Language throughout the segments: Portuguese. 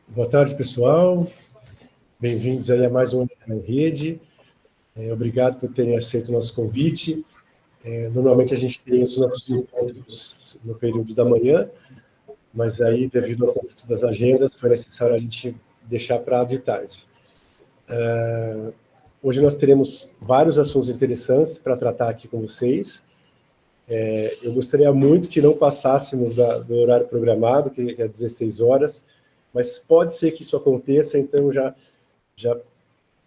Boa tarde, pessoal. Bem-vindos aí a mais um em Rede. Obrigado por terem aceito o nosso convite. Normalmente a gente tem os nossos encontros no período da manhã, mas aí, devido ao conflito das agendas, foi necessário a gente deixar para de tarde. Hoje nós teremos vários assuntos interessantes para tratar aqui com vocês. Eu gostaria muito que não passássemos do horário programado, que é 16 horas, mas pode ser que isso aconteça, então já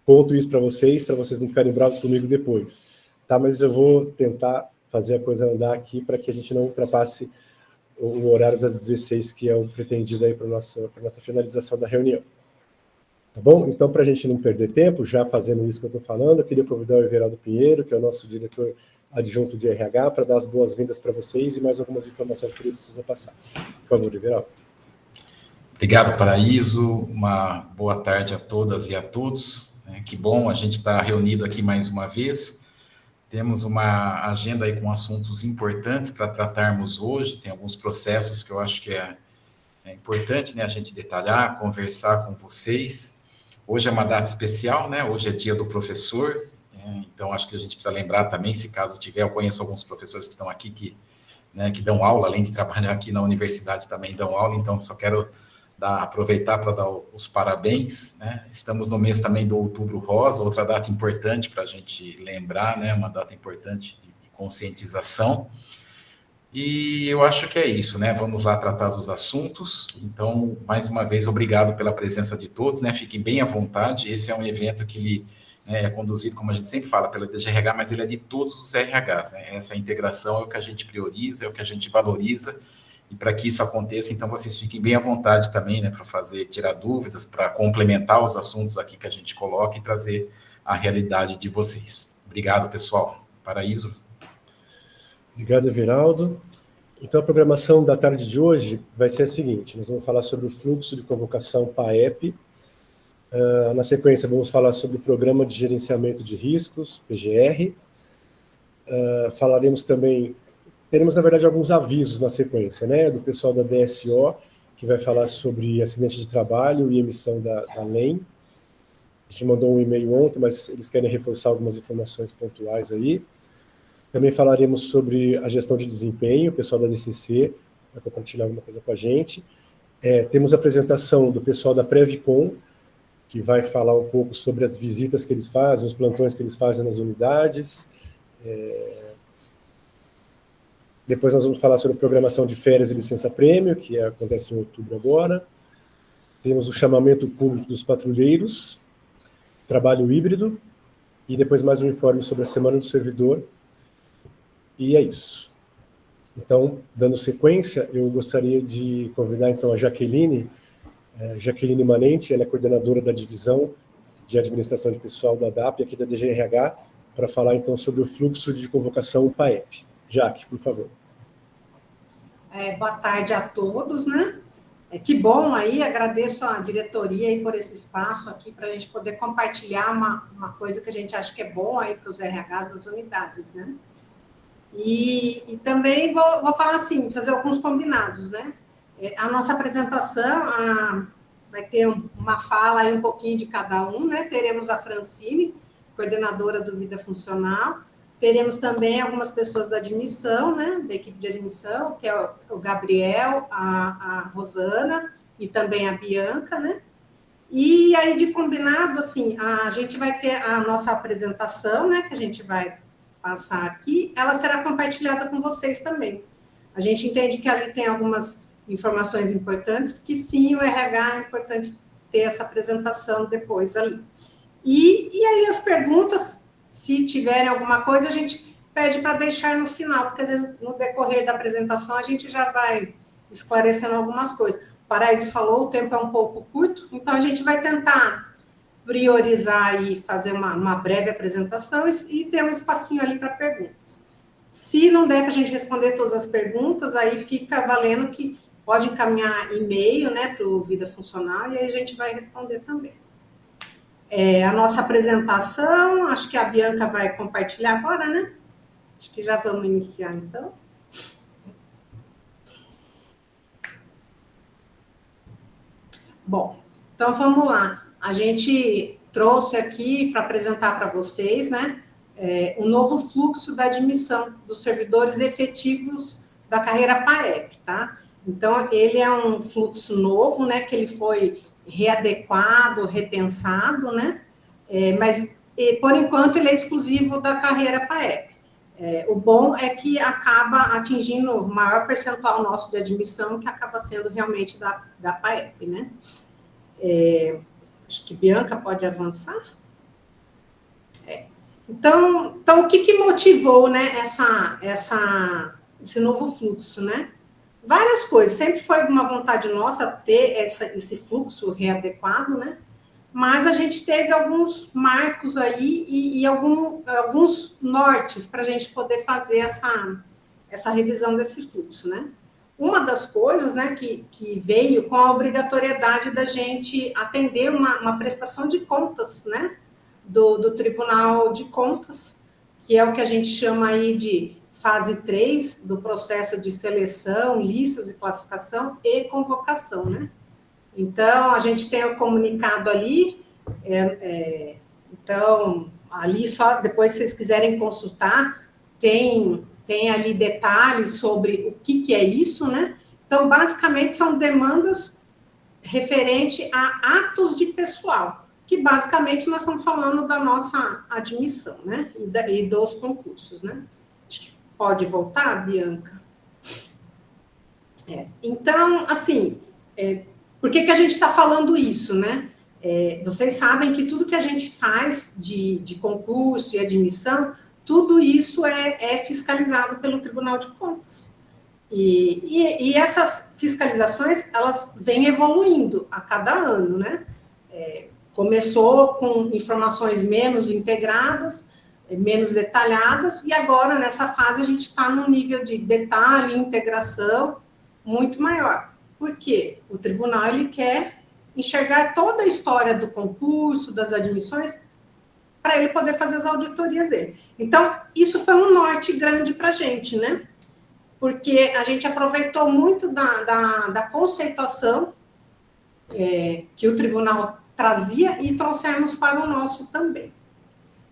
conto isso para vocês não ficarem bravos comigo depois. Tá? Mas eu vou tentar fazer a coisa andar aqui para que a gente não ultrapasse o horário das 16, que é o pretendido aí para a nossa finalização da reunião. Tá bom? Então, para a gente não perder tempo, já fazendo isso que eu estou falando, eu queria convidar o Everaldo Pinheiro, que é o nosso diretor adjunto de RH, para dar as boas-vindas para vocês e mais algumas informações que ele precisa passar. Por favor, Everaldo. Obrigado, Paraíso. Uma boa tarde a todas e a todos. Que bom a gente estar reunido aqui mais uma vez. Temos uma agenda aí com assuntos importantes para tratarmos hoje. Tem alguns processos que eu acho que é importante, né, a gente detalhar, conversar com vocês. Hoje é uma data especial, né? Hoje é dia do professor. Então, acho que a gente precisa lembrar também, se caso tiver, eu conheço alguns professores que estão aqui que dão aula, além de trabalhar aqui na universidade, também dão aula. Então, só quero aproveitar para dar os parabéns, né? Estamos no mês também do Outubro Rosa, outra data importante para a gente lembrar, né? Uma data importante de conscientização. E eu acho que é isso, né? Vamos lá tratar dos assuntos. Então, mais uma vez, obrigado pela presença de todos, né? Fiquem bem à vontade. Esse é um evento que é conduzido, como a gente sempre fala, pela DGRH, mas ele é de todos os RHs, né? Essa integração é o que a gente prioriza, é o que a gente valoriza. E para que isso aconteça, então, vocês fiquem bem à vontade também, né, para tirar dúvidas, para complementar os assuntos aqui que a gente coloca e trazer a realidade de vocês. Obrigado, pessoal. Paraíso. Obrigado, Everaldo. Então, a programação da tarde de hoje vai ser a seguinte: nós vamos falar sobre o fluxo de convocação PAEP. Na sequência, vamos falar sobre o Programa de Gerenciamento de Riscos, PGR. Falaremos também... Teremos, na verdade, alguns avisos na sequência, né? Do pessoal da DSO, que vai falar sobre acidente de trabalho e emissão da LEM. A gente mandou um e-mail ontem, mas eles querem reforçar algumas informações pontuais aí. Também falaremos sobre a gestão de desempenho, o pessoal da DCC vai compartilhar alguma coisa com a gente. Temos a apresentação do pessoal da Previcon, que vai falar um pouco sobre as visitas que eles fazem, os plantões que eles fazem nas unidades. Depois nós vamos falar sobre programação de férias e licença-prêmio, que acontece em outubro agora. Temos o chamamento público dos patrulheiros, trabalho híbrido, e depois mais um informe sobre a Semana do Servidor. E é isso. Então, dando sequência, eu gostaria de convidar então a Jaqueline Manente, ela é coordenadora da divisão de administração de pessoal da DAP, aqui da DGRH, para falar então sobre o fluxo de convocação PAEP. Jaque, por favor. Boa tarde a todos, né? Que bom aí, agradeço a diretoria aí por esse espaço aqui para a gente poder compartilhar uma coisa que a gente acha que é bom aí para os RHs das unidades, né? E também vou falar assim, fazer alguns combinados, né? A nossa apresentação vai ter uma fala aí um pouquinho de cada um, né? Teremos a Francine, coordenadora do Vida Funcional. Teremos também algumas pessoas da admissão, né, da equipe de admissão, que é o Gabriel, a Rosana e também a Bianca, né? E aí, de combinado, assim, a gente vai ter a nossa apresentação, né, que a gente vai passar aqui, ela será compartilhada com vocês também. A gente entende que ali tem algumas informações importantes, que sim, o RH é importante ter essa apresentação depois ali. E aí as perguntas... Se tiverem alguma coisa, a gente pede para deixar no final, porque às vezes no decorrer da apresentação a gente já vai esclarecendo algumas coisas. O Paraíso falou, o tempo é um pouco curto, então a gente vai tentar priorizar e fazer uma breve apresentação e ter um espacinho ali para perguntas. Se não der para a gente responder todas as perguntas, aí fica valendo que pode encaminhar e-mail, né, para o Vida Funcional, e aí a gente vai responder também. a nossa apresentação, acho que a Bianca vai compartilhar agora, né? Acho que já vamos iniciar, então. Bom, então vamos lá. A gente trouxe aqui para apresentar para vocês, né, um novo fluxo da admissão dos servidores efetivos da carreira PAEP, tá? Então, ele é um fluxo novo, né, que ele foi readequado, repensado, né, mas, por enquanto, ele é exclusivo da carreira PAEP. O bom é que acaba atingindo o maior percentual nosso de admissão, que acaba sendo realmente da PAEP, né? Acho que Bianca pode avançar. Então, o que motivou, né, esse novo fluxo, né? Várias coisas. Sempre foi uma vontade nossa ter esse fluxo readequado, né? Mas a gente teve alguns marcos aí e alguns nortes para a gente poder fazer essa revisão desse fluxo, né? Uma das coisas, né, que veio com a obrigatoriedade da gente atender uma prestação de contas, né, do Tribunal de Contas, que é o que a gente chama aí de fase 3 do processo de seleção, listas e classificação e convocação, né? Então, a gente tem o comunicado ali, então, ali só, depois se vocês quiserem consultar, tem ali detalhes sobre o que é isso, né? Então, basicamente, são demandas referente a atos de pessoal, que basicamente nós estamos falando da nossa admissão, né? E dos concursos, né? Acho que pode voltar, Bianca? Então, assim, por que a gente está falando isso, né? Vocês sabem que tudo que a gente faz de concurso e admissão, tudo isso é fiscalizado pelo Tribunal de Contas. E essas fiscalizações, elas vêm evoluindo a cada ano, né? Começou com informações menos integradas, menos detalhadas, e agora, nessa fase, a gente está num nível de detalhe e integração muito maior. Por quê? O tribunal, ele quer enxergar toda a história do concurso, das admissões, para ele poder fazer as auditorias dele. Então, isso foi um norte grande para a gente, né? Porque a gente aproveitou muito da conceituação que o tribunal trazia e trouxemos para o nosso também.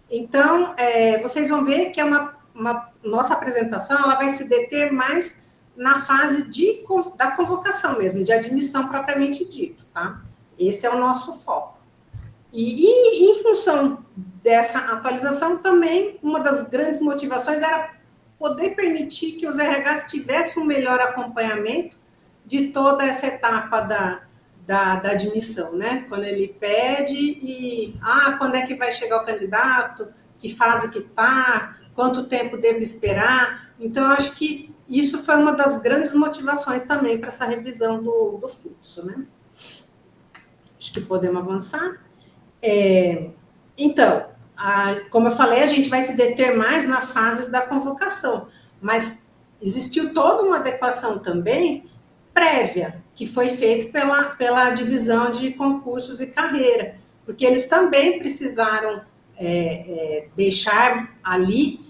Então, vocês vão ver que nossa apresentação ela vai se deter mais na fase da convocação mesmo, de admissão propriamente dito, tá? Esse é o nosso foco. E em função dessa atualização também, uma das grandes motivações era poder permitir que os RHs tivessem um melhor acompanhamento de toda essa etapa da admissão, né? Quando ele pede quando é que vai chegar o candidato, que fase que está, quanto tempo deve esperar. Então, acho que isso foi uma das grandes motivações também para essa revisão do fluxo, né? Acho que podemos avançar. Então, como eu falei, a gente vai se deter mais nas fases da convocação, mas existiu toda uma adequação também prévia, que foi feita pela divisão de concursos e carreira, porque eles também precisaram deixar ali,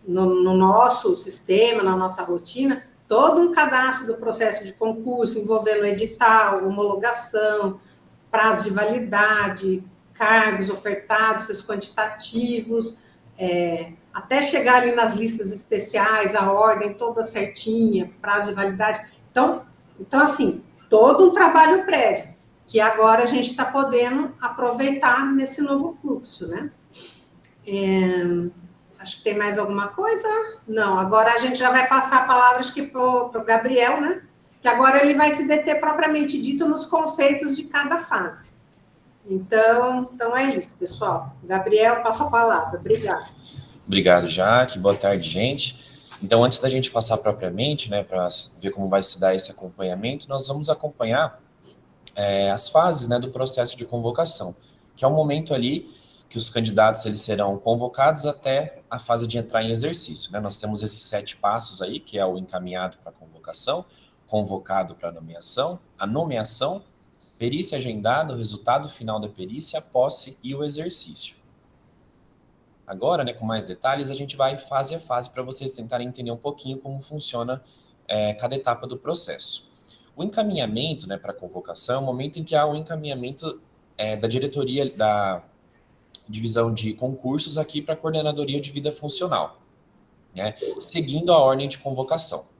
no nosso sistema, na nossa rotina, todo um cadastro do processo de concurso, envolvendo edital, homologação, prazo de validade, cargos ofertados, seus quantitativos, até chegar ali nas listas especiais, a ordem toda certinha, prazo de validade. Então assim, todo um trabalho prévio, que agora a gente está podendo aproveitar nesse novo fluxo, né? Acho que tem mais alguma coisa? Não, agora a gente já vai passar a palavra, acho que para o Gabriel, né? Que agora ele vai se deter propriamente dito nos conceitos de cada fase. Então é isso, pessoal. Gabriel, passo a palavra. Obrigada. Obrigado, Jaque. Boa tarde, gente. Então, antes da gente passar propriamente, né, para ver como vai se dar esse acompanhamento, nós vamos acompanhar as fases, né, do processo de convocação, que é o momento ali que os candidatos eles serão convocados até a fase de entrar em exercício, né? Nós temos esses 7 passos aí, que é o encaminhado para a convocação, convocado para a nomeação Perícia agendada, o resultado final da perícia, a posse e o exercício. Agora, né, com mais detalhes, a gente vai fase a fase para vocês tentarem entender um pouquinho como funciona cada etapa do processo. O encaminhamento, né, para a convocação é o momento em que há o encaminhamento da diretoria da divisão de concursos aqui para a coordenadoria de vida funcional, né, seguindo a ordem de convocação.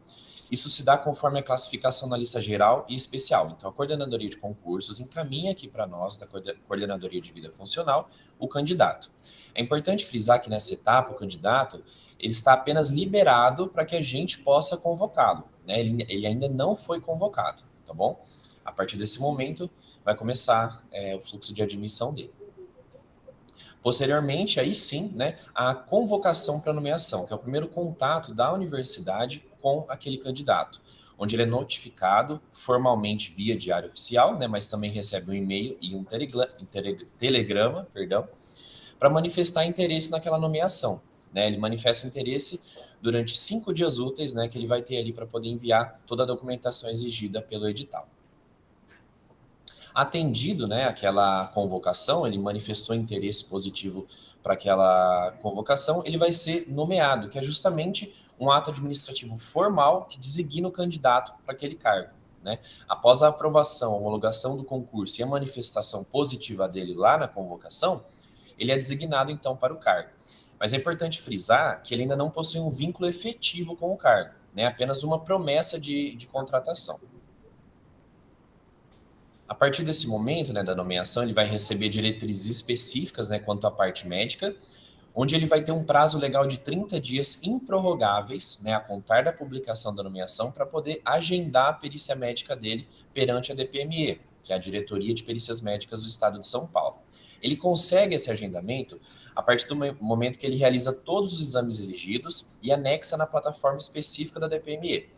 Isso se dá conforme a classificação na lista geral e especial. Então, a coordenadoria de concursos encaminha aqui para nós, da coordenadoria de vida funcional, o candidato. É importante frisar que nessa etapa, o candidato ele está apenas liberado para que a gente possa convocá-lo, né? Ele ainda não foi convocado, tá bom? A partir desse momento, vai começar o fluxo de admissão dele. Posteriormente, aí sim, né, a convocação para nomeação, que é o primeiro contato da universidade com aquele candidato, onde ele é notificado formalmente via diário oficial, né, mas também recebe um e-mail e um telegrama, para manifestar interesse naquela nomeação, né? Ele manifesta interesse durante 5 dias úteis, né, que ele vai ter ali para poder enviar toda a documentação exigida pelo edital. Atendido, né, aquela convocação, ele manifestou interesse positivo para aquela convocação, ele vai ser nomeado, que é justamente um ato administrativo formal que designa o candidato para aquele cargo, né? Após a aprovação, a homologação do concurso e a manifestação positiva dele lá na convocação, ele é designado, então, para o cargo. Mas é importante frisar que ele ainda não possui um vínculo efetivo com o cargo, né? Apenas uma promessa de contratação. A partir desse momento, né, da nomeação, ele vai receber diretrizes específicas, né, quanto à parte médica, onde ele vai ter um prazo legal de 30 dias improrrogáveis, né, a contar da publicação da nomeação, para poder agendar a perícia médica dele perante a DPME, que é a Diretoria de Perícias Médicas do Estado de São Paulo. Ele consegue esse agendamento a partir do momento que ele realiza todos os exames exigidos e anexa na plataforma específica da DPME.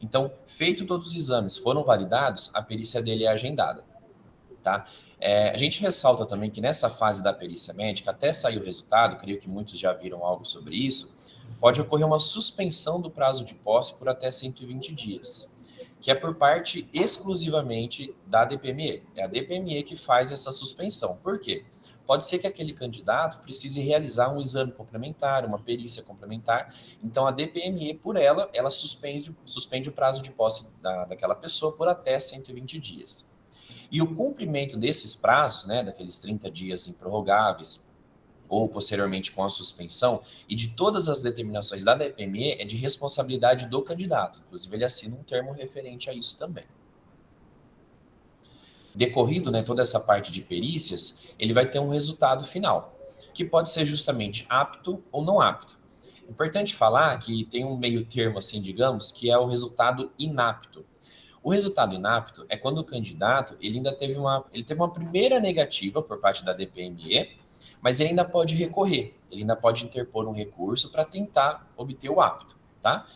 Então, feito todos os exames, foram validados, a perícia dele é agendada, tá? A gente ressalta também que nessa fase da perícia médica, até sair o resultado, creio que muitos já viram algo sobre isso, pode ocorrer uma suspensão do prazo de posse por até 120 dias, que é por parte exclusivamente da DPME. É a DPME que faz essa suspensão. Por quê? Pode ser que aquele candidato precise realizar um exame complementar, uma perícia complementar. Então, a DPME, por ela suspende o prazo de posse daquela pessoa por até 120 dias. E o cumprimento desses prazos, né, daqueles 30 dias improrrogáveis, ou posteriormente com a suspensão, e de todas as determinações da DPME, é de responsabilidade do candidato. Inclusive, ele assina um termo referente a isso também. Decorrido, né, toda essa parte de perícias, ele vai ter um resultado final, que pode ser justamente apto ou não apto. É importante falar que tem um meio termo, assim, digamos, que é o resultado inapto. O resultado inapto é quando o candidato ele ainda teve uma primeira negativa por parte da DPME, mas ele ainda pode recorrer, ele ainda pode interpor um recurso para tentar obter o apto, tá?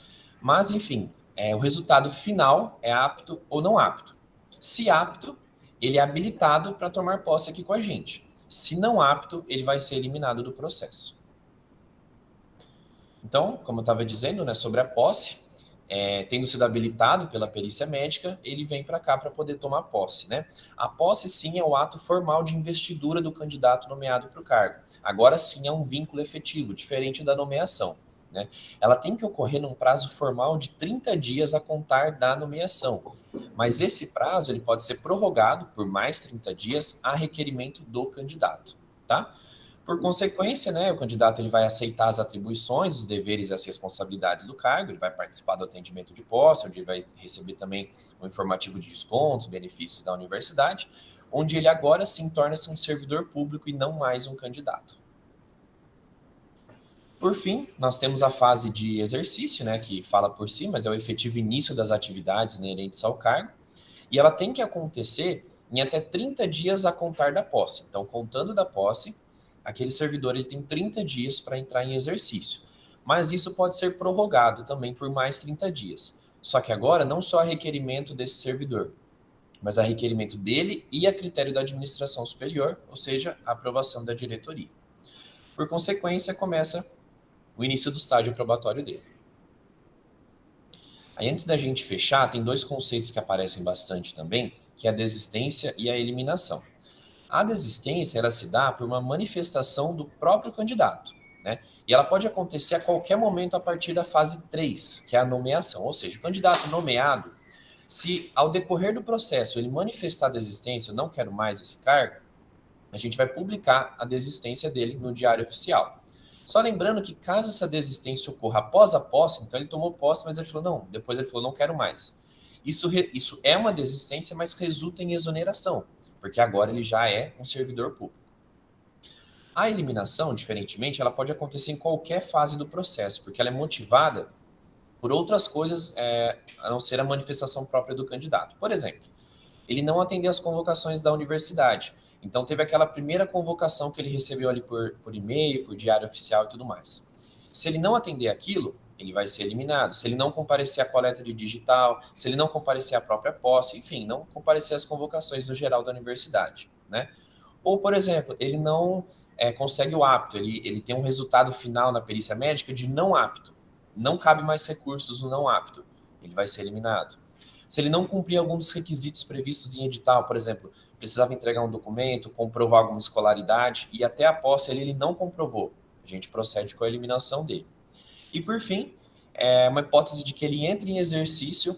Mas, enfim, o resultado final é apto ou não apto. Se apto, ele é habilitado para tomar posse aqui com a gente. Se não apto, ele vai ser eliminado do processo. Então, como eu estava dizendo, né, sobre a posse, tendo sido habilitado pela perícia médica, ele vem para cá para poder tomar posse, né? A posse, sim, é o ato formal de investidura do candidato nomeado para o cargo. Agora, sim, é um vínculo efetivo, diferente da nomeação, né? Ela tem que ocorrer num prazo formal de 30 dias a contar da nomeação, mas esse prazo ele pode ser prorrogado por mais 30 dias a requerimento do candidato, tá? Por consequência, né, o candidato ele vai aceitar as atribuições, os deveres e as responsabilidades do cargo, ele vai participar do atendimento de posse, onde ele vai receber também um informativo de descontos, benefícios da universidade, onde ele agora sim torna-se um servidor público e não mais um candidato. Por fim, nós temos a fase de exercício, né, que fala por si, mas é o efetivo início das atividades inerentes ao cargo, e ela tem que acontecer em até 30 dias a contar da posse. Então, contando da posse, aquele servidor ele tem 30 dias para entrar em exercício, mas isso pode ser prorrogado também por mais 30 dias. Só que agora não só a requerimento desse servidor, mas a requerimento dele e a critério da administração superior, ou seja, a aprovação da diretoria. Por consequência, começa o início do estágio probatório dele. Aí, antes da gente fechar, tem dois conceitos que aparecem bastante também, que é a desistência e a eliminação. A desistência, ela se dá por uma manifestação do próprio candidato, né? E ela pode acontecer a qualquer momento a partir da fase 3, que é a nomeação. Ou seja, o candidato nomeado, se ao decorrer do processo ele manifestar a desistência, eu não quero mais esse cargo, a gente vai publicar a desistência dele no Diário Oficial. Só lembrando que caso essa desistência ocorra após a posse, então ele tomou posse, mas ele falou, não, depois ele falou, não quero mais. Isso é uma desistência, mas resulta em exoneração, porque agora ele já é um servidor público. A eliminação, diferentemente, ela pode acontecer em qualquer fase do processo, porque ela é motivada por outras coisas, a não ser a manifestação própria do candidato. Por exemplo, ele não atendeu as convocações da universidade. Então, teve aquela primeira convocação que ele recebeu ali por e-mail, por diário oficial e tudo mais. Se ele não atender aquilo, ele vai ser eliminado. Se ele não comparecer à coleta de digital, se ele não comparecer à própria posse, enfim, não comparecer às convocações no geral da universidade, né? Ou, por exemplo, ele não consegue o apto, ele tem um resultado final na perícia médica de não apto. Não cabe mais recursos no não apto. Ele vai ser eliminado. Se ele não cumprir algum dos requisitos previstos em edital, por exemplo, precisava entregar um documento, comprovar alguma escolaridade, e até a posse ele não comprovou, a gente procede com a eliminação dele. E por fim, é uma hipótese de que ele entre em exercício,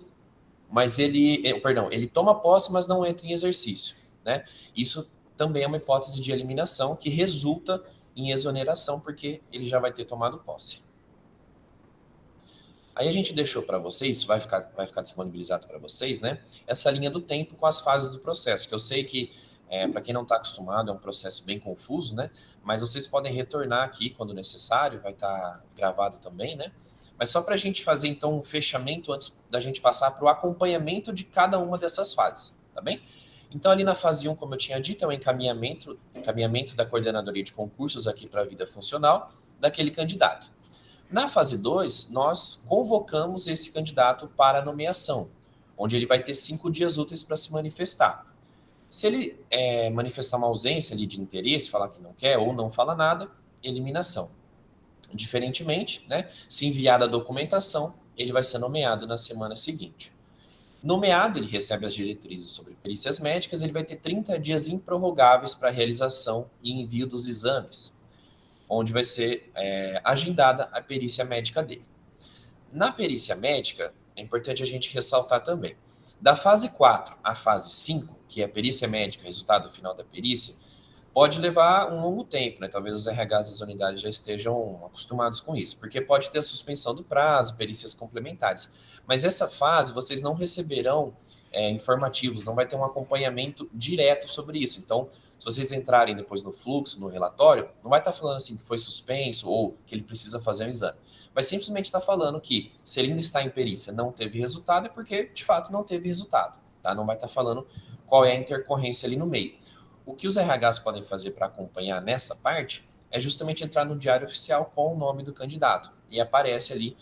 mas ele toma posse, mas não entra em exercício, né? Isso também é uma hipótese de eliminação que resulta em exoneração, porque ele já vai ter tomado posse. Aí a gente deixou para vocês, vai ficar disponibilizado para vocês, né? Essa linha do tempo com as fases do processo, que eu sei que, para quem não está acostumado, é um processo bem confuso, né? Mas vocês podem retornar aqui quando necessário, vai estar gravado também, né? Mas só para a gente fazer, então, um fechamento antes da gente passar para o acompanhamento de cada uma dessas fases, tá bem? Então, ali na fase 1, como eu tinha dito, é o encaminhamento da coordenadoria de concursos aqui para a vida funcional daquele candidato. Na fase 2, nós convocamos esse candidato para a nomeação, onde ele vai ter 5 dias úteis para se manifestar. Se ele manifestar uma ausência ali de interesse, falar que não quer ou não fala nada, eliminação. Diferentemente, né, se enviada a documentação, ele vai ser nomeado na semana seguinte. Nomeado, ele recebe as diretrizes sobre perícias médicas, ele vai ter 30 dias improrrogáveis para a realização e envio dos exames, onde vai ser agendada a perícia médica dele. Na perícia médica, é importante a gente ressaltar também, da fase 4 à fase 5, que é a perícia médica, resultado final da perícia, pode levar um longo tempo, né? Talvez os RHs das unidades já estejam acostumados com isso, porque pode ter a suspensão do prazo, perícias complementares. Mas essa fase, vocês não receberão informativos, não vai ter um acompanhamento direto sobre isso. Então, se vocês entrarem depois no fluxo, no relatório, não vai estar falando assim que foi suspenso ou que ele precisa fazer um exame. Vai simplesmente estar falando que se ele ainda está em perícia não teve resultado, é porque, de fato, não teve resultado. Tá? Não vai estar falando qual é a intercorrência ali no meio. O que os RHs podem fazer para acompanhar nessa parte é justamente entrar no diário oficial com o nome do candidato. E aparece ali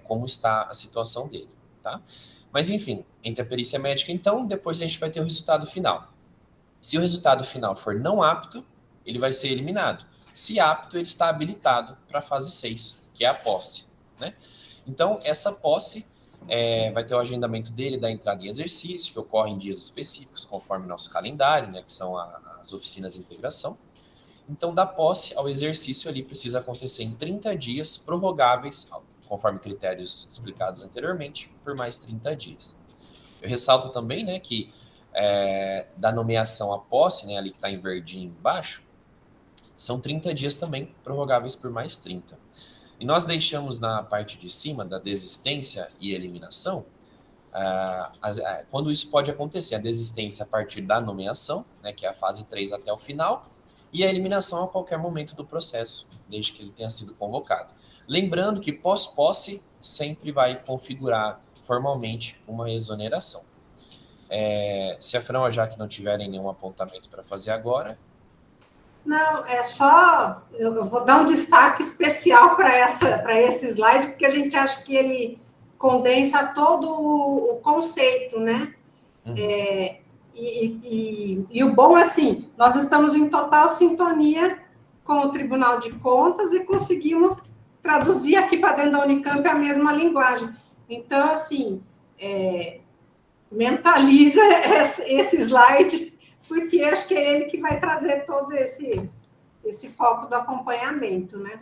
como está a situação dele. Tá? Mas, enfim, entre a perícia médica, então, depois a gente vai ter o resultado final. Se o resultado final for não apto, ele vai ser eliminado. Se apto, ele está habilitado para a fase 6, que é a posse, né? Então, essa posse vai ter o agendamento dele da entrada em exercício, que ocorre em dias específicos, conforme nosso calendário, né, que são as oficinas de integração. Então, da posse ao exercício, ali precisa acontecer em 30 dias, prorrogáveis, conforme critérios explicados anteriormente, por mais 30 dias. Eu ressalto também, né, que da nomeação à posse, né, ali que está em verdinho embaixo, são 30 dias também, prorrogáveis por mais 30. E nós deixamos na parte de cima da desistência e eliminação, quando isso pode acontecer, a desistência a partir da nomeação, né, que é a fase 3 até o final, e a eliminação a qualquer momento do processo, desde que ele tenha sido convocado. Lembrando que pós-posse sempre vai configurar formalmente uma exoneração. Se a Fran ou a Jaque não tiverem nenhum apontamento para fazer agora... Não, é só... Eu vou dar um destaque especial para esse slide, porque a gente acha que ele condensa todo o conceito, né? Uhum. E o bom é assim, nós estamos em total sintonia com o Tribunal de Contas e conseguimos traduzir aqui para dentro da Unicamp a mesma linguagem. Então, assim, mentaliza esse slide, porque acho que é ele que vai trazer todo esse foco do acompanhamento, né?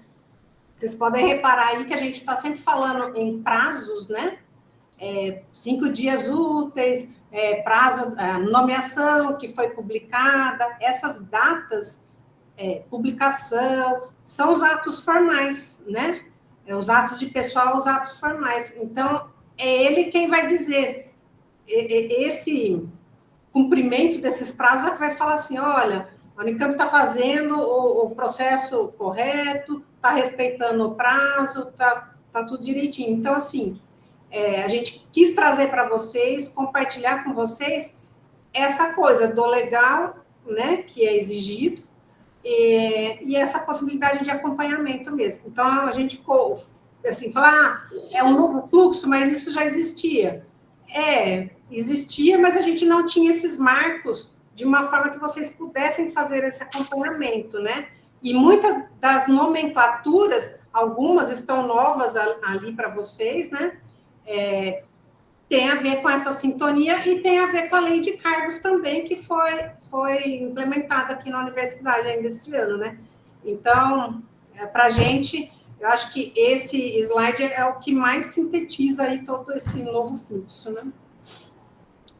Vocês podem reparar aí que a gente está sempre falando em prazos, né? 5 dias úteis, prazo, nomeação que foi publicada, essas datas, publicação, são os atos formais, né? Os atos de pessoal, os atos formais. Então, é ele quem vai dizer esse cumprimento desses prazos, é que vai falar assim, olha, a Unicamp está fazendo o processo correto, está respeitando o prazo, está tudo direitinho. Então, assim, a gente quis trazer para vocês, compartilhar com vocês essa coisa do legal, né, que é exigido, e essa possibilidade de acompanhamento mesmo. Então, a gente ficou, assim, falar, é um novo fluxo, mas isso já existia. Existia, mas a gente não tinha esses marcos de uma forma que vocês pudessem fazer esse acompanhamento, né? E muitas das nomenclaturas, algumas estão novas ali para vocês, né? Tem a ver com essa sintonia e tem a ver com a lei de cargos também, que foi implementada aqui na universidade ainda esse ano, né? Então, para a gente, eu acho que esse slide é o que mais sintetiza aí todo esse novo fluxo, né?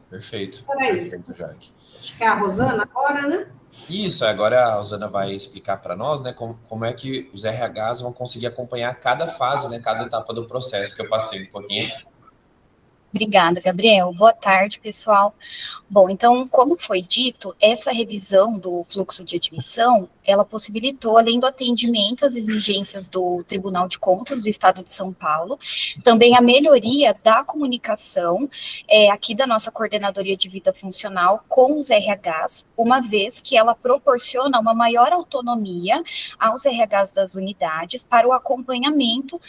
Perfeito. Perfeito, Jaque. Acho que é a Rosana agora, né? Isso, agora a Rosana vai explicar para nós, né, como é que os RHs vão conseguir acompanhar cada fase, né, cada etapa do processo, que eu passei um pouquinho aqui. Obrigada, Gabriel. Boa tarde, pessoal. Bom, então, como foi dito, essa revisão do fluxo de admissão, ela possibilitou, além do atendimento às exigências do Tribunal de Contas do Estado de São Paulo, também a melhoria da comunicação aqui da nossa Coordenadoria de Vida Funcional com os RHs, uma vez que ela proporciona uma maior autonomia aos RHs das unidades para o acompanhamento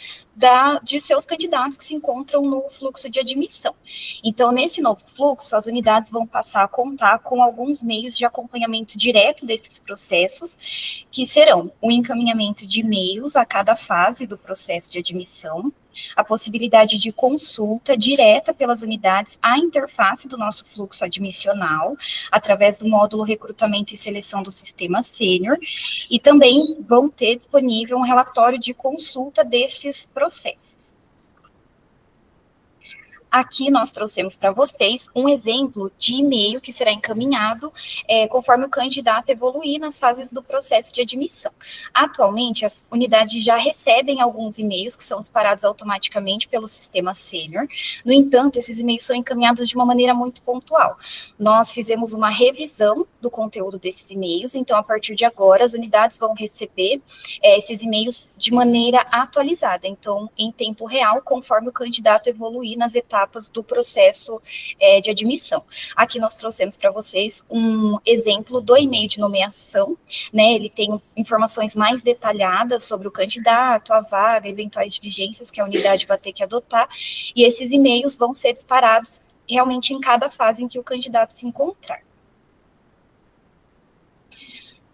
de seus candidatos que se encontram no fluxo de admissão. Então, nesse novo fluxo, as unidades vão passar a contar com alguns meios de acompanhamento direto desses processos, que serão o encaminhamento de e-mails a cada fase do processo de admissão, a possibilidade de consulta direta pelas unidades à interface do nosso fluxo admissional, através do módulo recrutamento e seleção do sistema sênior, e também vão ter disponível um relatório de consulta desses processos. Aqui nós trouxemos para vocês um exemplo de e-mail que será encaminhado conforme o candidato evoluir nas fases do processo de admissão. Atualmente, as unidades já recebem alguns e-mails que são disparados automaticamente pelo sistema sênior. No entanto, esses e-mails são encaminhados de uma maneira muito pontual. Nós fizemos uma revisão do conteúdo desses e-mails, então, a partir de agora, as unidades vão receber esses e-mails de maneira atualizada, então, em tempo real, conforme o candidato evoluir nas etapas do processo de admissão. Aqui nós trouxemos para vocês um exemplo do e-mail de nomeação, né? Ele tem informações mais detalhadas sobre o candidato, a vaga, eventuais diligências que a unidade vai ter que adotar, e esses e-mails vão ser disparados realmente em cada fase em que o candidato se encontrar.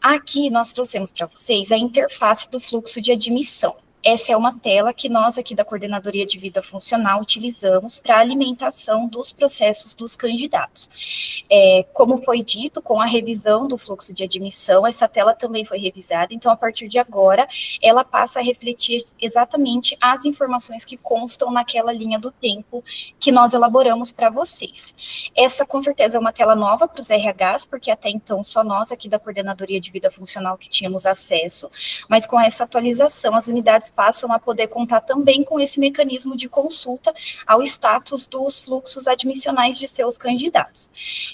Aqui nós trouxemos para vocês a interface do fluxo de admissão. Essa é uma tela que nós aqui da Coordenadoria de Vida Funcional utilizamos para a alimentação dos processos dos candidatos. Como foi dito, com a revisão do fluxo de admissão, essa tela também foi revisada, então a partir de agora ela passa a refletir exatamente as informações que constam naquela linha do tempo que nós elaboramos para vocês. Essa com certeza é uma tela nova para os RHs, porque até então só nós aqui da Coordenadoria de Vida Funcional que tínhamos acesso, mas com essa atualização as unidades passam a poder contar também com esse mecanismo de consulta ao status dos fluxos admissionais de seus candidatos.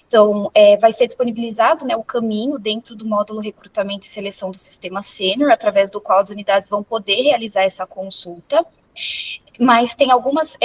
Então, vai ser disponibilizado, né, o caminho dentro do módulo recrutamento e seleção do sistema sênior, através do qual as unidades vão poder realizar essa consulta, mas tem algumas...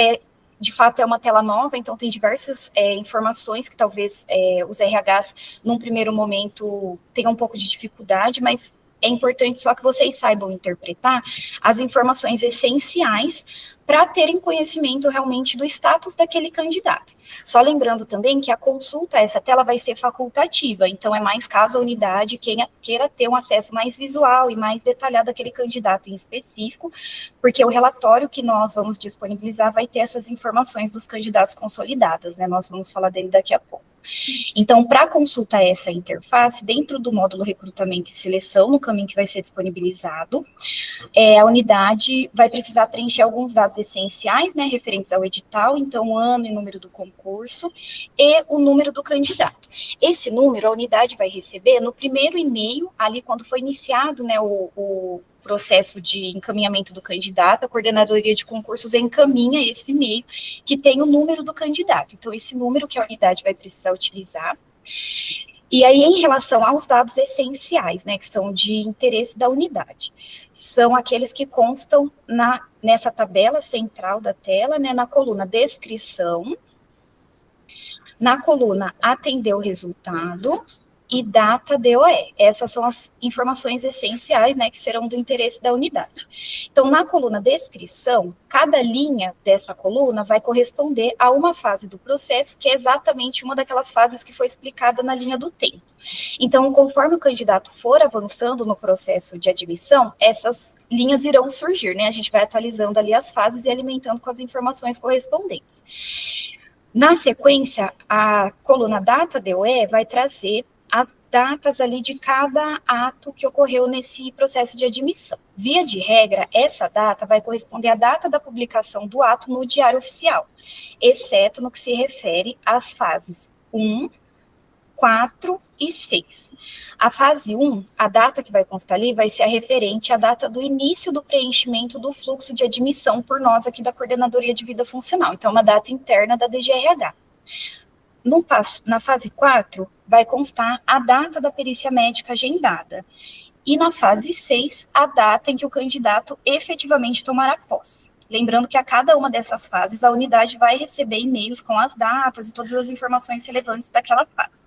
de fato, é uma tela nova, então tem diversas informações que talvez os RHs, num primeiro momento, tenham um pouco de dificuldade, mas é importante só que vocês saibam interpretar as informações essenciais para terem conhecimento realmente do status daquele candidato. Só lembrando também que a consulta a essa tela vai ser facultativa, então é mais caso a unidade queira ter um acesso mais visual e mais detalhado daquele candidato em específico, porque o relatório que nós vamos disponibilizar vai ter essas informações dos candidatos consolidadas, né? Nós vamos falar dele daqui a pouco. Então, para consultar essa interface, dentro do módulo recrutamento e seleção, no caminho que vai ser disponibilizado, a unidade vai precisar preencher alguns dados essenciais, né, referentes ao edital, então o ano e número do concurso e o número do candidato. Esse número a unidade vai receber no primeiro e-mail, ali quando foi iniciado, né, o processo de encaminhamento do candidato, a coordenadoria de concursos encaminha esse e-mail que tem o número do candidato. Então, esse número que a unidade vai precisar utilizar. E aí, em relação aos dados essenciais, né, que são de interesse da unidade, são aqueles que constam nessa tabela central da tela, né, na coluna descrição, na coluna atender o resultado e data DOE. Essas são as informações essenciais, né, que serão do interesse da unidade. Então, na coluna descrição, cada linha dessa coluna vai corresponder a uma fase do processo, que é exatamente uma daquelas fases que foi explicada na linha do tempo. Então, conforme o candidato for avançando no processo de admissão, essas linhas irão surgir, né? A gente vai atualizando ali as fases e alimentando com as informações correspondentes. Na sequência, a coluna data DOE vai trazer as datas ali de cada ato que ocorreu nesse processo de admissão. Via de regra, essa data vai corresponder à data da publicação do ato no Diário Oficial, exceto no que se refere às fases 1, 4 e 6. A fase 1, a data que vai constar ali, vai ser a referente à data do início do preenchimento do fluxo de admissão por nós aqui da Coordenadoria de Vida Funcional. Então, é uma data interna da DGRH. Na fase 4, vai constar a data da perícia médica agendada. E na fase 6, a data em que o candidato efetivamente tomará posse. Lembrando que a cada uma dessas fases, a unidade vai receber e-mails com as datas e todas as informações relevantes daquela fase.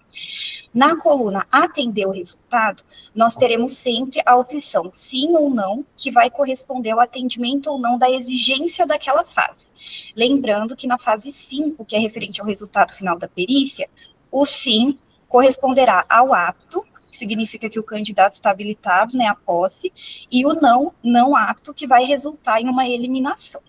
Na coluna atender o resultado, nós teremos sempre a opção sim ou não, que vai corresponder ao atendimento ou não da exigência daquela fase. Lembrando que na fase 5, que é referente ao resultado final da perícia, o sim corresponderá ao apto, que significa que o candidato está habilitado, né, à posse, e o não apto, que vai resultar em uma eliminação.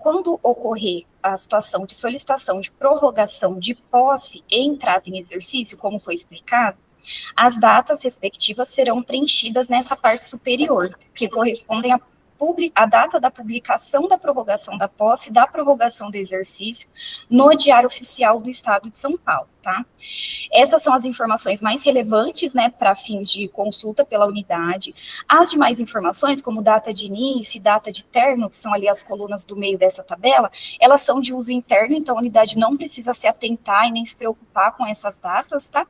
Quando ocorrer a situação de solicitação de prorrogação de posse e entrada em exercício, como foi explicado, as datas respectivas serão preenchidas nessa parte superior, que correspondem a data da publicação da prorrogação da posse e da prorrogação do exercício no Diário Oficial do Estado de São Paulo, tá? Essas são as informações mais relevantes, né, para fins de consulta pela unidade. As demais informações, como data de início e data de término, que são ali as colunas do meio dessa tabela, elas são de uso interno, então a unidade não precisa se atentar e nem se preocupar com essas datas, tá?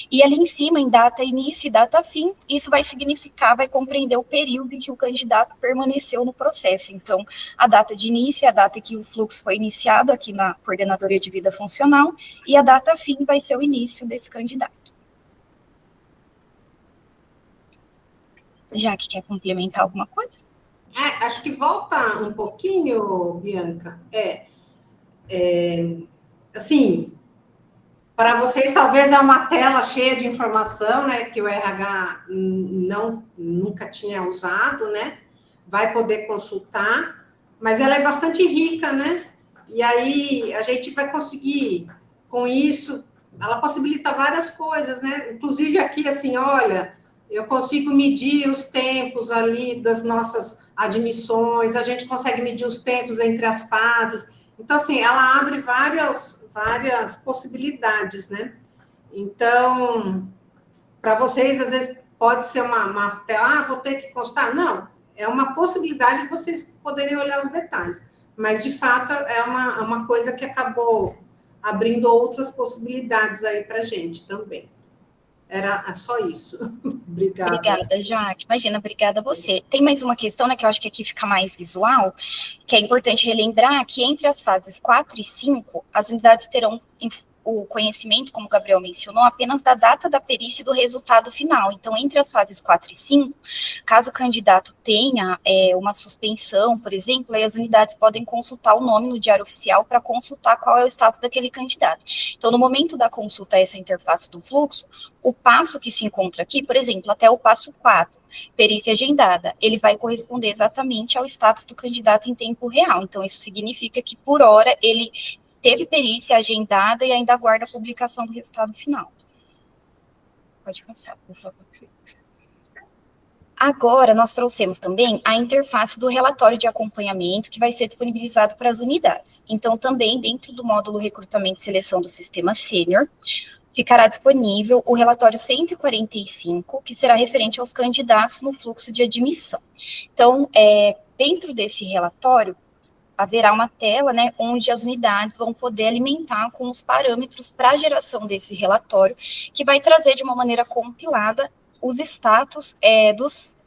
E ali em cima, em data início e data fim, isso vai significar, vai compreender o período em que o candidato permaneceu no processo. Então, a data de início é a data em que o fluxo foi iniciado aqui na Coordenadoria de Vida Funcional, e a data fim vai ser o início desse candidato. Jaque, quer complementar alguma coisa? Acho que volta um pouquinho, Bianca. Assim, para vocês talvez é uma tela cheia de informação, né, que o RH nunca tinha usado, né, vai poder consultar, mas ela é bastante rica, né, e aí a gente vai conseguir, com isso, ela possibilita várias coisas, né, inclusive aqui, assim, olha, eu consigo medir os tempos ali das nossas admissões, a gente consegue medir os tempos entre as fases, então, assim, ela abre várias possibilidades, né? Então, para vocês, às vezes, pode ser uma vou ter que constar. Não, é uma possibilidade de vocês poderem olhar os detalhes. Mas, de fato, é uma coisa que acabou abrindo outras possibilidades aí para a gente também. Era só isso. Obrigada. Obrigada, Jaque. Imagina, obrigada a você. Tem mais uma questão, né, que eu acho que aqui fica mais visual, que é importante relembrar que entre as fases 4 e 5, as unidades terão o conhecimento, como o Gabriel mencionou, apenas da data da perícia e do resultado final. Então, entre as fases 4 e 5, caso o candidato tenha uma suspensão, por exemplo, aí as unidades podem consultar o nome no Diário Oficial para consultar qual é o status daquele candidato. Então, no momento da consulta a essa interface do fluxo, o passo que se encontra aqui, por exemplo, até o passo 4, perícia agendada, ele vai corresponder exatamente ao status do candidato em tempo real. Então, isso significa que, por hora, ele teve perícia agendada e ainda aguarda a publicação do resultado final. Pode passar, por favor. Agora, nós trouxemos também a interface do relatório de acompanhamento que vai ser disponibilizado para as unidades. Então, também dentro do módulo recrutamento e seleção do sistema sênior, ficará disponível o relatório 145, que será referente aos candidatos no fluxo de admissão. Então, dentro desse relatório, haverá uma tela, né, onde as unidades vão poder alimentar com os parâmetros para a geração desse relatório, que vai trazer de uma maneira compilada os status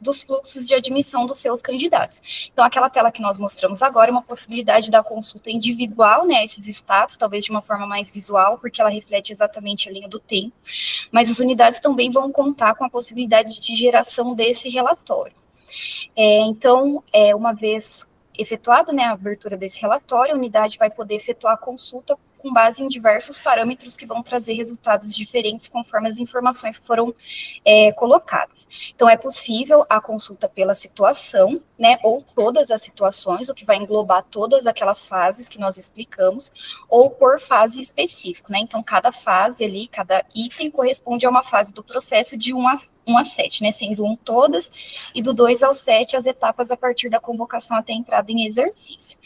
dos fluxos de admissão dos seus candidatos. Então, aquela tela que nós mostramos agora é uma possibilidade da consulta individual, né, esses status, talvez de uma forma mais visual, porque ela reflete exatamente a linha do tempo, mas as unidades também vão contar com a possibilidade de geração desse relatório. Então, uma vez efetuada, né, a abertura desse relatório, a unidade vai poder efetuar a consulta com base em diversos parâmetros que vão trazer resultados diferentes conforme as informações que foram colocadas. Então, é possível a consulta pela situação, né, ou todas as situações, o que vai englobar todas aquelas fases que nós explicamos, ou por fase específica, né, então cada fase ali, cada item corresponde a uma fase do processo de 1 a 7, né, sendo 1 todas, e do 2 ao 7 as etapas a partir da convocação até a entrada em exercício.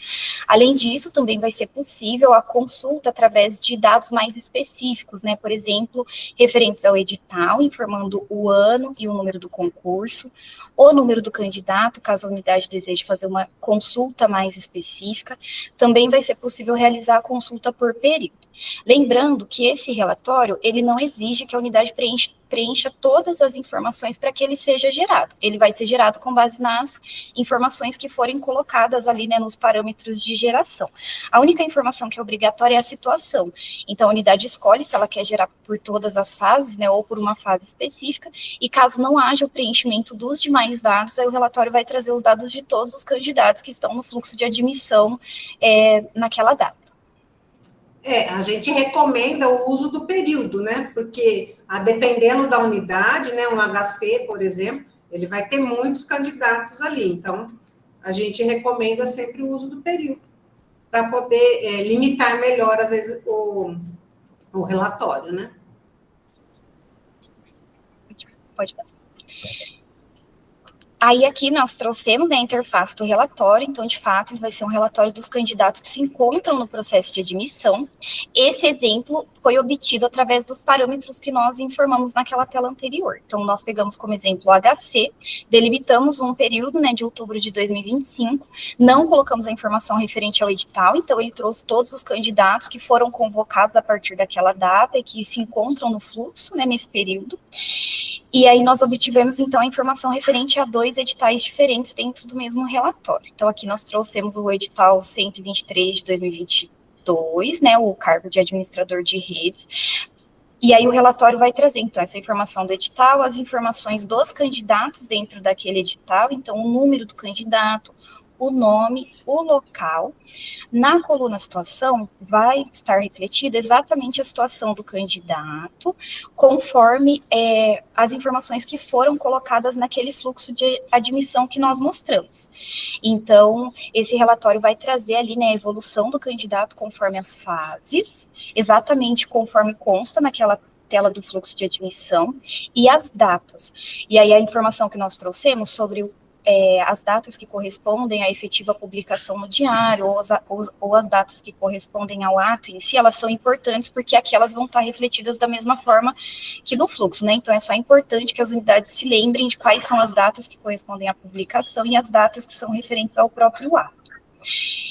Além disso, também vai ser possível a consulta através de dados mais específicos, né, por exemplo, referentes ao edital, informando o ano e o número do concurso, o número do candidato, caso a unidade deseje fazer uma consulta mais específica. Também vai ser possível realizar a consulta por período. Lembrando que esse relatório, ele não exige que a unidade preencha todas as informações para que ele seja gerado. Ele vai ser gerado com base nas informações que forem colocadas ali, né, nos parâmetros de geração. A única informação que é obrigatória é a situação. Então, a unidade escolhe se ela quer gerar por todas as fases, né, ou por uma fase específica, e caso não haja o preenchimento dos demais dados, aí o relatório vai trazer os dados de todos os candidatos que estão no fluxo de admissão naquela data. A gente recomenda o uso do período, né? Porque, dependendo da unidade, né, um HC, por exemplo, ele vai ter muitos candidatos ali. Então, a gente recomenda sempre o uso do período, para poder limitar melhor, às vezes, o relatório, né? Pode passar. Aí aqui nós trouxemos, né, a interface do relatório, então, de fato, ele vai ser um relatório dos candidatos que se encontram no processo de admissão. Esse exemplo foi obtido através dos parâmetros que nós informamos naquela tela anterior. Então, nós pegamos como exemplo o HC, delimitamos um período, né, de outubro de 2025, não colocamos a informação referente ao edital, então ele trouxe todos os candidatos que foram convocados a partir daquela data e que se encontram no fluxo, né, nesse período. E aí nós obtivemos, então, a informação referente a 2 editais diferentes dentro do mesmo relatório. Então, aqui nós trouxemos o edital 123 de 2022, né, o cargo de administrador de redes. E aí o relatório vai trazer, então, essa informação do edital, as informações dos candidatos dentro daquele edital, então, o número do candidato, o nome, o local. Na coluna situação, vai estar refletida exatamente a situação do candidato, conforme as informações que foram colocadas naquele fluxo de admissão que nós mostramos. Então, esse relatório vai trazer ali, né, a evolução do candidato conforme as fases, exatamente conforme consta naquela tela do fluxo de admissão, e as datas. E aí a informação que nós trouxemos sobre as datas que correspondem à efetiva publicação no diário, ou as datas que correspondem ao ato em si, elas são importantes porque aqui elas vão estar refletidas da mesma forma que no fluxo, né? Então, é só importante que as unidades se lembrem de quais são as datas que correspondem à publicação e as datas que são referentes ao próprio ato.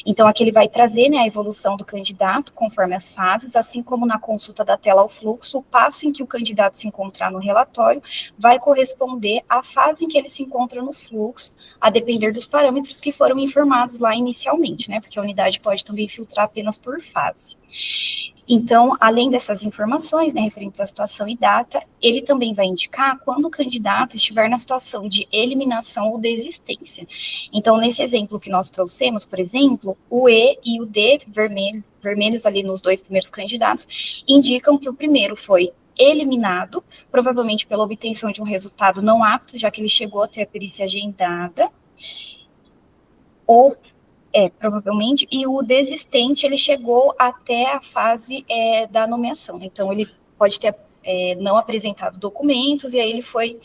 Então, aqui ele vai trazer, né, a evolução do candidato conforme as fases, assim como na consulta da tela ao fluxo, o passo em que o candidato se encontrar no relatório vai corresponder à fase em que ele se encontra no fluxo, a depender dos parâmetros que foram informados lá inicialmente, né, porque a unidade pode também filtrar apenas por fase. Então, além dessas informações, né, referentes à situação e data, ele também vai indicar quando o candidato estiver na situação de eliminação ou desistência. Então, nesse exemplo que nós trouxemos, por exemplo, o E e o D, vermelhos ali nos 2 primeiros candidatos, indicam que o primeiro foi eliminado, provavelmente pela obtenção de um resultado não apto, já que ele chegou até a perícia agendada, ou provavelmente, e o desistente, ele chegou até a fase da nomeação. Então, ele pode ter não apresentado documentos, e aí ele foi,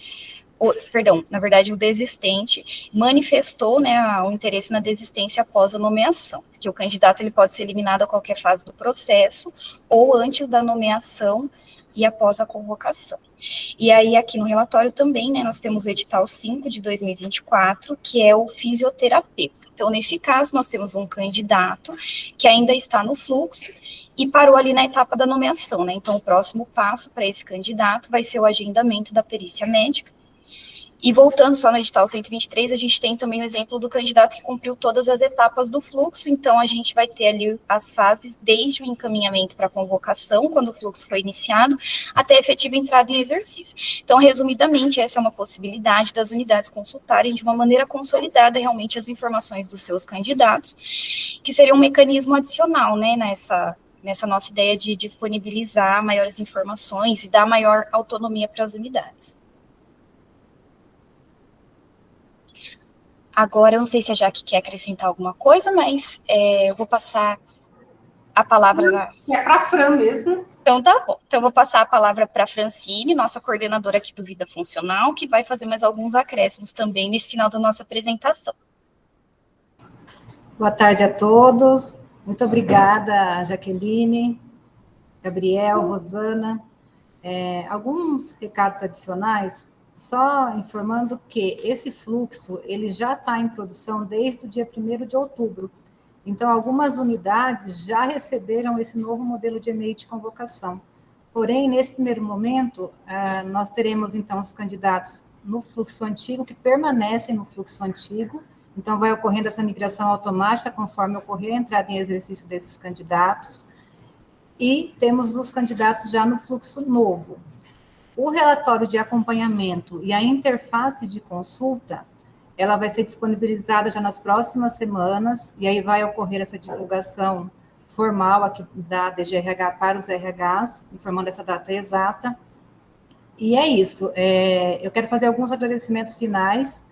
na verdade, o desistente manifestou, né, o interesse na desistência após a nomeação, que o candidato ele pode ser eliminado a qualquer fase do processo, ou antes da nomeação e após a convocação. E aí, aqui no relatório também, né, nós temos o edital 5 de 2024, que é o fisioterapeuta. Então, nesse caso, nós temos um candidato que ainda está no fluxo e parou ali na etapa da nomeação, né? Então, o próximo passo para esse candidato vai ser o agendamento da perícia médica. E voltando só no edital 123, a gente tem também o exemplo do candidato que cumpriu todas as etapas do fluxo, então a gente vai ter ali as fases desde o encaminhamento para a convocação, quando o fluxo foi iniciado, até a efetiva entrada em exercício. Então, resumidamente, essa é uma possibilidade das unidades consultarem de uma maneira consolidada realmente as informações dos seus candidatos, que seria um mecanismo adicional, né, nessa nossa ideia de disponibilizar maiores informações e dar maior autonomia para as unidades. Agora, eu não sei se a Jaque quer acrescentar alguma coisa, mas eu vou passar a palavra... É para a Fran mesmo. Então, tá bom. Então, eu vou passar a palavra para a Francine, nossa coordenadora aqui do Vida Funcional, que vai fazer mais alguns acréscimos também nesse final da nossa apresentação. Boa tarde a todos. Muito obrigada, Jaqueline, Gabriel, Rosana. Alguns recados adicionais... Só informando que esse fluxo, ele já está em produção desde o dia 1º de outubro. Então, algumas unidades já receberam esse novo modelo de e-mail de convocação. Porém, nesse primeiro momento, nós teremos, então, os candidatos no fluxo antigo, que permanecem no fluxo antigo. Então, vai ocorrendo essa migração automática, conforme ocorrer a entrada em exercício desses candidatos. E temos os candidatos já no fluxo novo. O relatório de acompanhamento e a interface de consulta, ela vai ser disponibilizada já nas próximas semanas, e aí vai ocorrer essa divulgação formal aqui da DGRH para os RHs, informando essa data exata. E é isso. Eu quero fazer alguns agradecimentos finais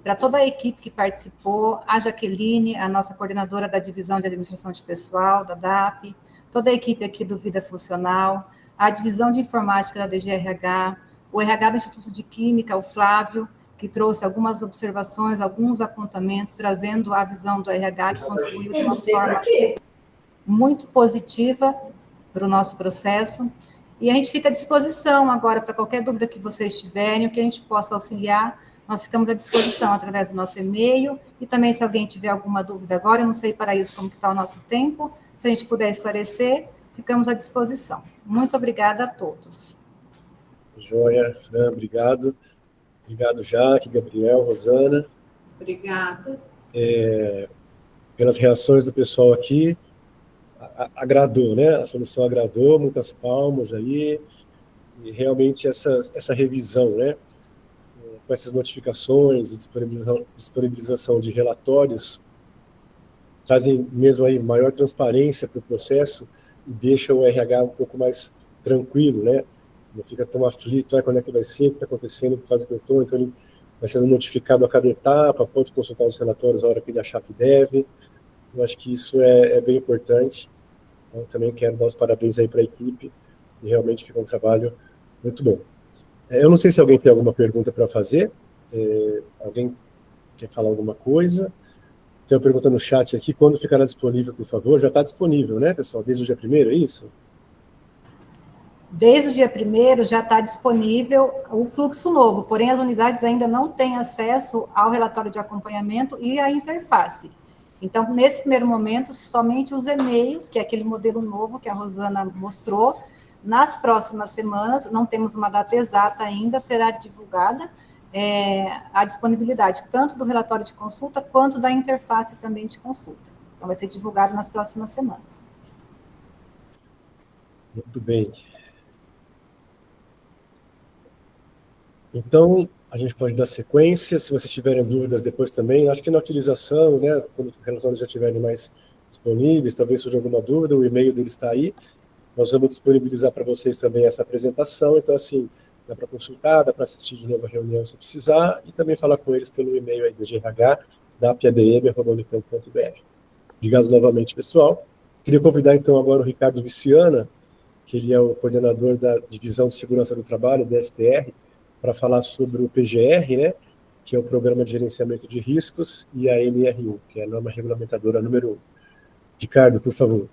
para toda a equipe que participou, a Jaqueline, a nossa coordenadora da Divisão de Administração de Pessoal, da DAP, toda a equipe aqui do Vida Funcional, a divisão de informática da DGRH, o RH do Instituto de Química, o Flávio, que trouxe algumas observações, alguns apontamentos, trazendo a visão do RH, que contribuiu de uma forma muito positiva para o nosso processo. E a gente fica à disposição agora para qualquer dúvida que vocês tiverem, o que a gente possa auxiliar, nós ficamos à disposição através do nosso e-mail, e também se alguém tiver alguma dúvida agora, eu não sei para isso como que está o nosso tempo, se a gente puder esclarecer, ficamos à disposição. Muito obrigada a todos. Joia, Fran, obrigado. Obrigado, Jaque, Gabriel, Rosana. Obrigada. Pelas reações do pessoal aqui, agradou, né? A solução agradou, muitas palmas aí, e realmente essa revisão, né? Com essas notificações e disponibilização de relatórios, trazem mesmo aí maior transparência para o processo, e deixa o RH um pouco mais tranquilo, né? Não fica tão aflito, quando é que vai ser, o que está acontecendo, que fase que eu estou, então ele vai sendo notificado a cada etapa, pode consultar os relatórios a hora que ele achar que deve. Eu acho que isso é bem importante. Então, também quero dar os parabéns aí para a equipe, e realmente fica um trabalho muito bom. Eu não sei se alguém tem alguma pergunta para fazer, alguém quer falar alguma coisa? Tem uma pergunta no chat aqui, quando ficará disponível, por favor? Já está disponível, né, pessoal? Desde o dia 1º, é isso? Desde o dia 1º já está disponível o fluxo novo, porém as unidades ainda não têm acesso ao relatório de acompanhamento e à interface. Então, nesse primeiro momento, somente os e-mails, que é aquele modelo novo que a Rosana mostrou. Nas próximas semanas, não temos uma data exata ainda, será divulgada a disponibilidade tanto do relatório de consulta quanto da interface também de consulta. Então, vai ser divulgado nas próximas semanas. Muito bem. Então, a gente pode dar sequência, se vocês tiverem dúvidas depois também, acho que na utilização, né, quando os relatórios já estiverem mais disponíveis, talvez surja alguma dúvida, o e-mail dele está aí, nós vamos disponibilizar para vocês também essa apresentação, então assim, dá para consultar, dá para assistir de novo a reunião se precisar, e também falar com eles pelo e-mail aí do GRH, da PADM.br. Obrigado novamente, pessoal. Queria convidar então agora o Ricardo Viciana, que ele é o coordenador da Divisão de Segurança do Trabalho, DSTR, para falar sobre o PGR, né, que é o Programa de Gerenciamento de Riscos, e a NRU, que é a norma regulamentadora número 1. Ricardo, por favor.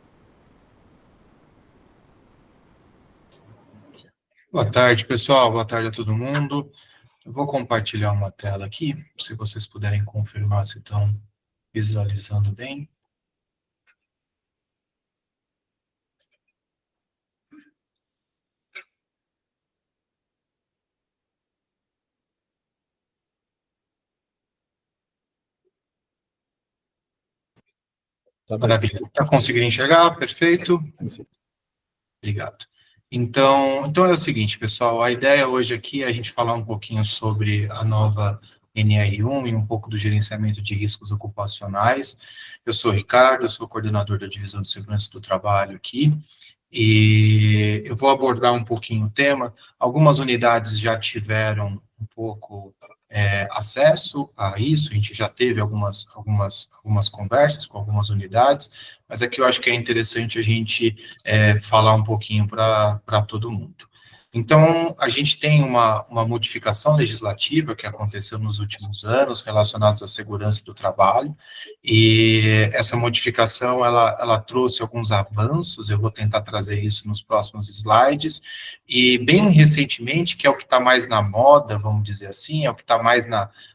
Boa tarde, pessoal. Boa tarde a todo mundo. Eu vou compartilhar uma tela aqui, se vocês puderem confirmar se estão visualizando bem. Tá bom. Maravilha. Está conseguindo enxergar? Perfeito. Sim, sim. Obrigado. Então é o seguinte, pessoal, a ideia hoje aqui é a gente falar um pouquinho sobre a nova NR1 e um pouco do gerenciamento de riscos ocupacionais. Eu sou o Ricardo, eu sou coordenador da Divisão de Segurança do Trabalho aqui, e eu vou abordar um pouquinho o tema. Algumas unidades já tiveram um pouco acesso a isso, a gente já teve algumas conversas com algumas unidades, mas aqui eu acho que é interessante a gente falar um pouquinho para todo mundo. Então, a gente tem uma modificação legislativa que aconteceu nos últimos anos relacionados à segurança do trabalho, e essa modificação, ela trouxe alguns avanços, eu vou tentar trazer isso nos próximos slides, e bem recentemente, que é o que está mais na moda, vamos dizer assim, é o que está mais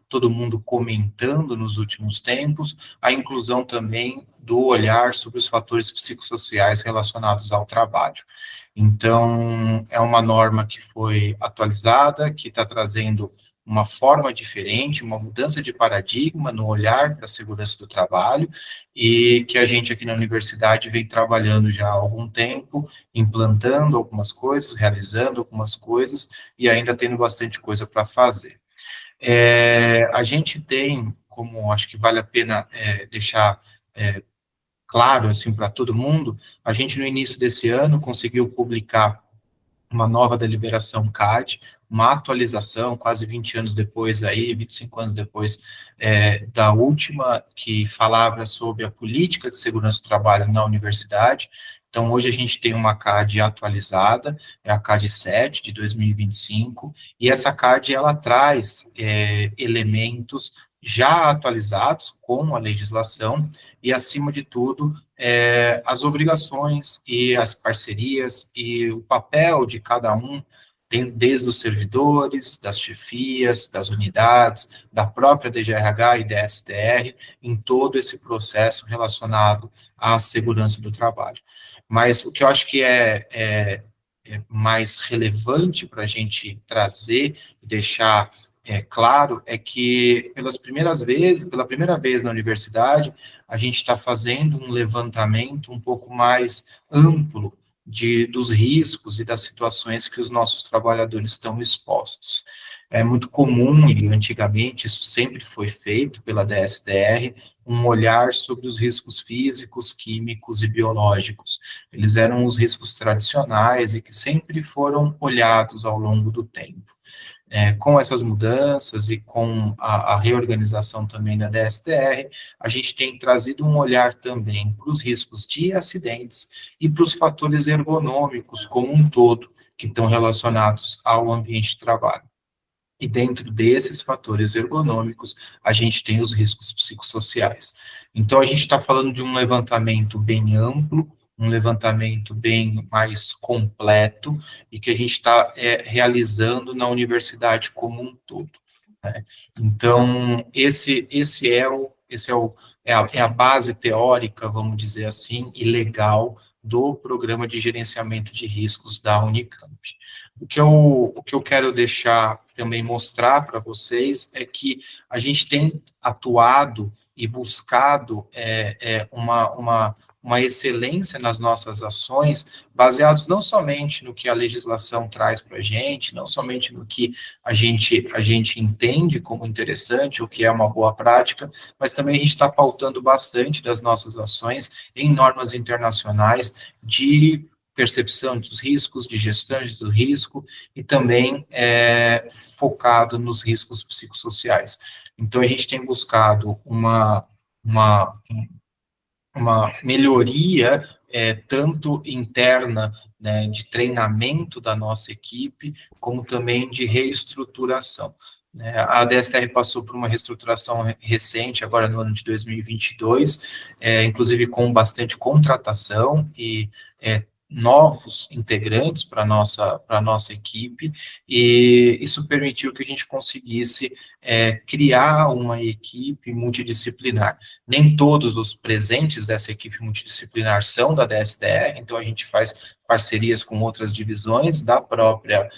todo mundo comentando nos últimos tempos, a inclusão também do olhar sobre os fatores psicossociais relacionados ao trabalho. Então, é uma norma que foi atualizada, que está trazendo uma forma diferente, uma mudança de paradigma no olhar para a segurança do trabalho, e que a gente aqui na universidade vem trabalhando já há algum tempo, implantando algumas coisas, realizando algumas coisas, e ainda tendo bastante coisa para fazer. A gente tem, como acho que vale a pena deixar claro, assim, para todo mundo, a gente no início desse ano conseguiu publicar uma nova deliberação CAD, uma atualização, quase 20 anos depois aí, 25 anos depois da última, que falava sobre a política de segurança do trabalho na universidade. Então, hoje a gente tem uma CAD atualizada, é a CAD 7 de 2025, e essa CAD, ela traz elementos já atualizados com a legislação, e, acima de tudo, as obrigações e as parcerias e o papel de cada um, desde os servidores, das chefias, das unidades, da própria DGRH e DSTR, em todo esse processo relacionado à segurança do trabalho. Mas o que eu acho que é mais relevante para a gente trazer e deixar claro é que pela primeira vez na universidade, a gente está fazendo um levantamento um pouco mais amplo dos riscos e das situações que os nossos trabalhadores estão expostos. É muito comum, e antigamente isso sempre foi feito pela DSTR, um olhar sobre os riscos físicos, químicos e biológicos. Eles eram os riscos tradicionais e que sempre foram olhados ao longo do tempo. Com essas mudanças e com a reorganização também da DSTR, a gente tem trazido um olhar também para os riscos de acidentes e para os fatores ergonômicos como um todo, que estão relacionados ao ambiente de trabalho. E dentro desses fatores ergonômicos, a gente tem os riscos psicossociais. Então, a gente está falando de um levantamento bem amplo, um levantamento bem mais completo, e que a gente está realizando na universidade como um todo, né? Então, esse é a base teórica, vamos dizer assim, e legal do Programa de Gerenciamento de Riscos da Unicamp. O que eu quero deixar também mostrar para vocês é que a gente tem atuado e buscado uma excelência nas nossas ações, baseados não somente no que a legislação traz para a gente, não somente no que a gente entende como interessante, o que é uma boa prática, mas também a gente está pautando bastante das nossas ações em normas internacionais de percepção dos riscos, de gestão do risco, e também focado nos riscos psicossociais. Então, a gente tem buscado uma melhoria, tanto interna, né, de treinamento da nossa equipe, como também de reestruturação. A DSTR passou por uma reestruturação recente, agora no ano de 2022, inclusive com bastante contratação e novos integrantes para a nossa equipe, e isso permitiu que a gente conseguisse criar uma equipe multidisciplinar. Nem todos os presentes dessa equipe multidisciplinar são da DSTR, então a gente faz parcerias com outras divisões da própria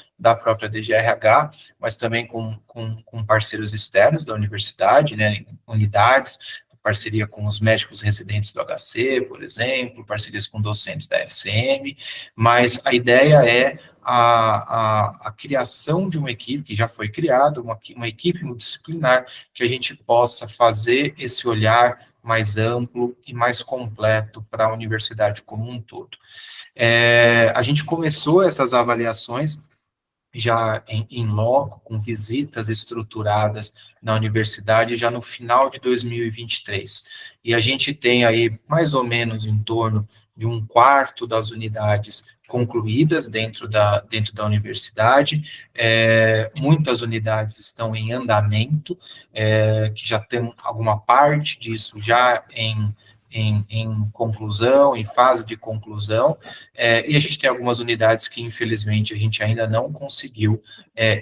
DGRH, mas também com parceiros externos da universidade, né, unidades, parceria com os médicos residentes do HC, por exemplo, parcerias com docentes da FCM, mas a ideia é a criação de uma equipe, que já foi criada, uma equipe multidisciplinar, que a gente possa fazer esse olhar mais amplo e mais completo para a universidade como um todo. A gente começou essas avaliações já em loco, com visitas estruturadas na universidade, já no final de 2023. E a gente tem aí, mais ou menos, em torno de 1/4 das unidades concluídas dentro da universidade. Muitas unidades estão em andamento, que já tem alguma parte disso já em conclusão, em fase de conclusão, e a gente tem algumas unidades que, infelizmente, a gente ainda não conseguiu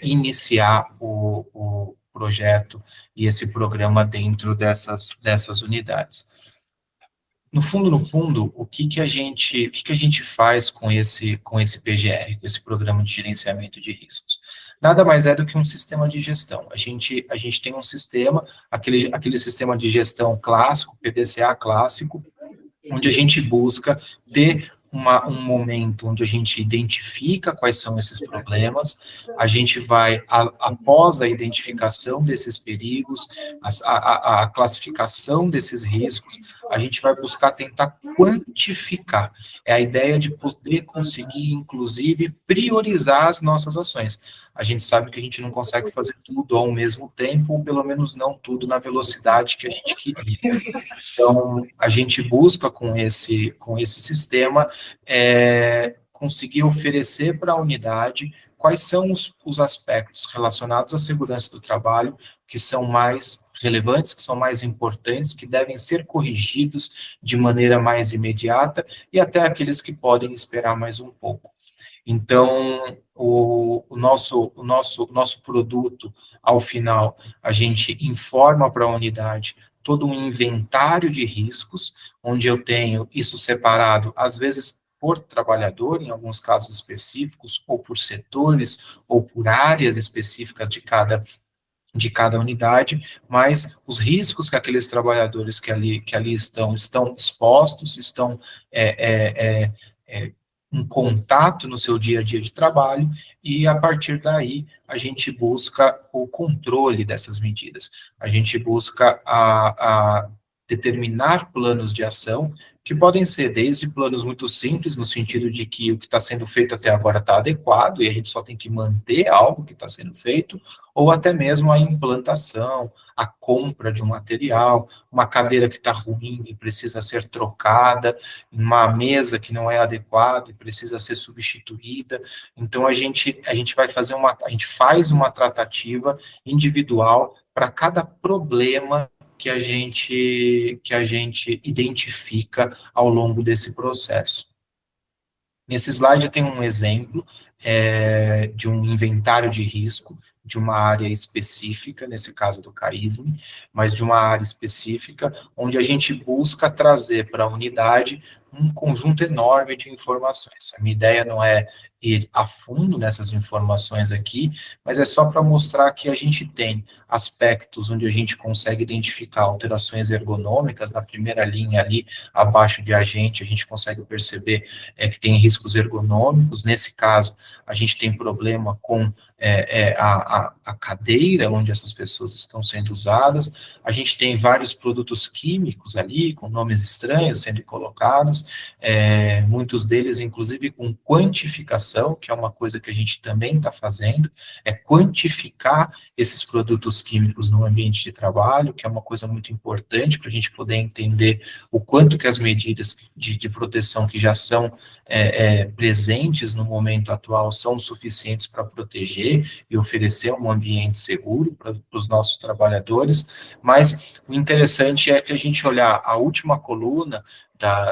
iniciar o projeto e esse programa dentro dessas unidades. No fundo, o que a gente faz com esse PGR, com esse Programa de Gerenciamento de Riscos? Nada mais é do que um sistema de gestão. A gente tem um sistema, aquele sistema de gestão clássico, PDCA clássico, onde a gente busca ter um momento onde a gente identifica quais são esses problemas, a gente vai, após a identificação desses perigos, a classificação desses riscos, a gente vai buscar tentar quantificar. É a ideia de poder conseguir, inclusive, priorizar as nossas ações. A gente sabe que a gente não consegue fazer tudo ao mesmo tempo, ou pelo menos não tudo na velocidade que a gente queria. Então, a gente busca com esse sistema conseguir oferecer para a unidade quais são os aspectos relacionados à segurança do trabalho que são mais relevantes, que são mais importantes, que devem ser corrigidos de maneira mais imediata, e até aqueles que podem esperar mais um pouco. Então, o nosso produto, ao final, a gente informa para a unidade todo um inventário de riscos, onde eu tenho isso separado, às vezes, por trabalhador, em alguns casos específicos, ou por setores, ou por áreas específicas de cada unidade, mas os riscos que aqueles trabalhadores que ali estão expostos, estão em contato no seu dia a dia de trabalho, e a partir daí a gente busca o controle dessas medidas, a gente busca a determinar planos de ação, que podem ser desde planos muito simples, no sentido de que o que está sendo feito até agora está adequado, e a gente só tem que manter algo que está sendo feito, ou até mesmo a implantação, a compra de um material, uma cadeira que está ruim e precisa ser trocada, uma mesa que não é adequada e precisa ser substituída. Então, a gente faz uma tratativa individual para cada problema que a gente identifica ao longo desse processo. Nesse slide tem um exemplo de um inventário de risco, de uma área específica, nesse caso do CAISM, mas de uma área específica, onde a gente busca trazer para a unidade um conjunto enorme de informações. A minha ideia não é ir a fundo nessas informações aqui, mas é só para mostrar que a gente tem aspectos onde a gente consegue identificar alterações ergonômicas, na primeira linha ali, abaixo de agente, a gente consegue perceber que tem riscos ergonômicos. Nesse caso, a gente tem problema com a cadeira onde essas pessoas estão sendo usadas, a gente tem vários produtos químicos ali, com nomes estranhos sendo colocados, muitos deles, inclusive, com quantificação, que é uma coisa que a gente também está fazendo, é quantificar esses produtos químicos no ambiente de trabalho, que é uma coisa muito importante para a gente poder entender o quanto que as medidas de proteção que já são presentes no momento atual são suficientes para proteger e oferecer um ambiente seguro para os nossos trabalhadores, mas o interessante é que a gente olhar a última coluna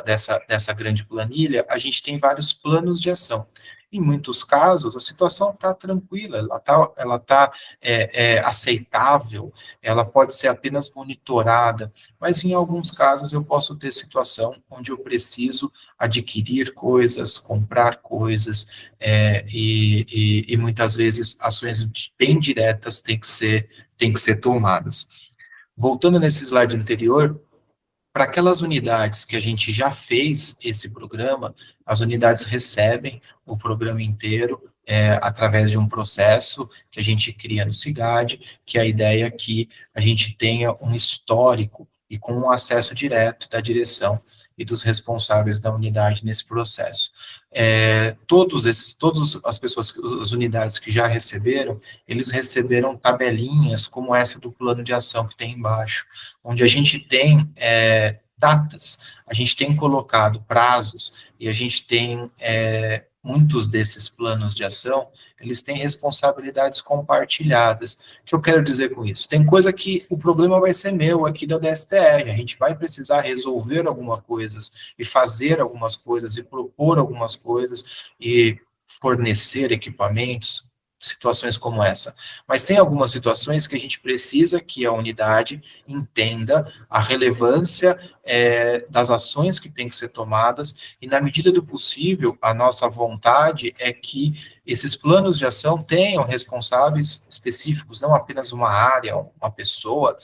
dessa grande planilha, a gente tem vários planos de ação. Em muitos casos, a situação está tranquila, ela tá aceitável, ela pode ser apenas monitorada, mas em alguns casos eu posso ter situação onde eu preciso adquirir coisas, comprar coisas, e muitas vezes ações bem diretas têm que ser tomadas. Voltando nesse slide anterior, para aquelas unidades que a gente já fez esse programa, as unidades recebem o programa inteiro através de um processo que a gente cria no CIGAD, que a ideia é que a gente tenha um histórico e com um acesso direto da direção e dos responsáveis da unidade nesse processo. Todas as unidades que já receberam, eles receberam tabelinhas como essa do plano de ação que tem embaixo, onde a gente tem datas, a gente tem colocado prazos, e a gente tem muitos desses planos de ação, eles têm responsabilidades compartilhadas. O que eu quero dizer com isso? Tem coisa que o problema vai ser meu aqui da DSTR, a gente vai precisar resolver algumas coisas, e fazer algumas coisas, e propor algumas coisas, e fornecer equipamentos, situações como essa. Mas tem algumas situações que a gente precisa que a unidade entenda a relevância das ações que têm que ser tomadas, e na medida do possível, a nossa vontade é que esses planos de ação tenham responsáveis específicos, não apenas uma área, uma pessoa,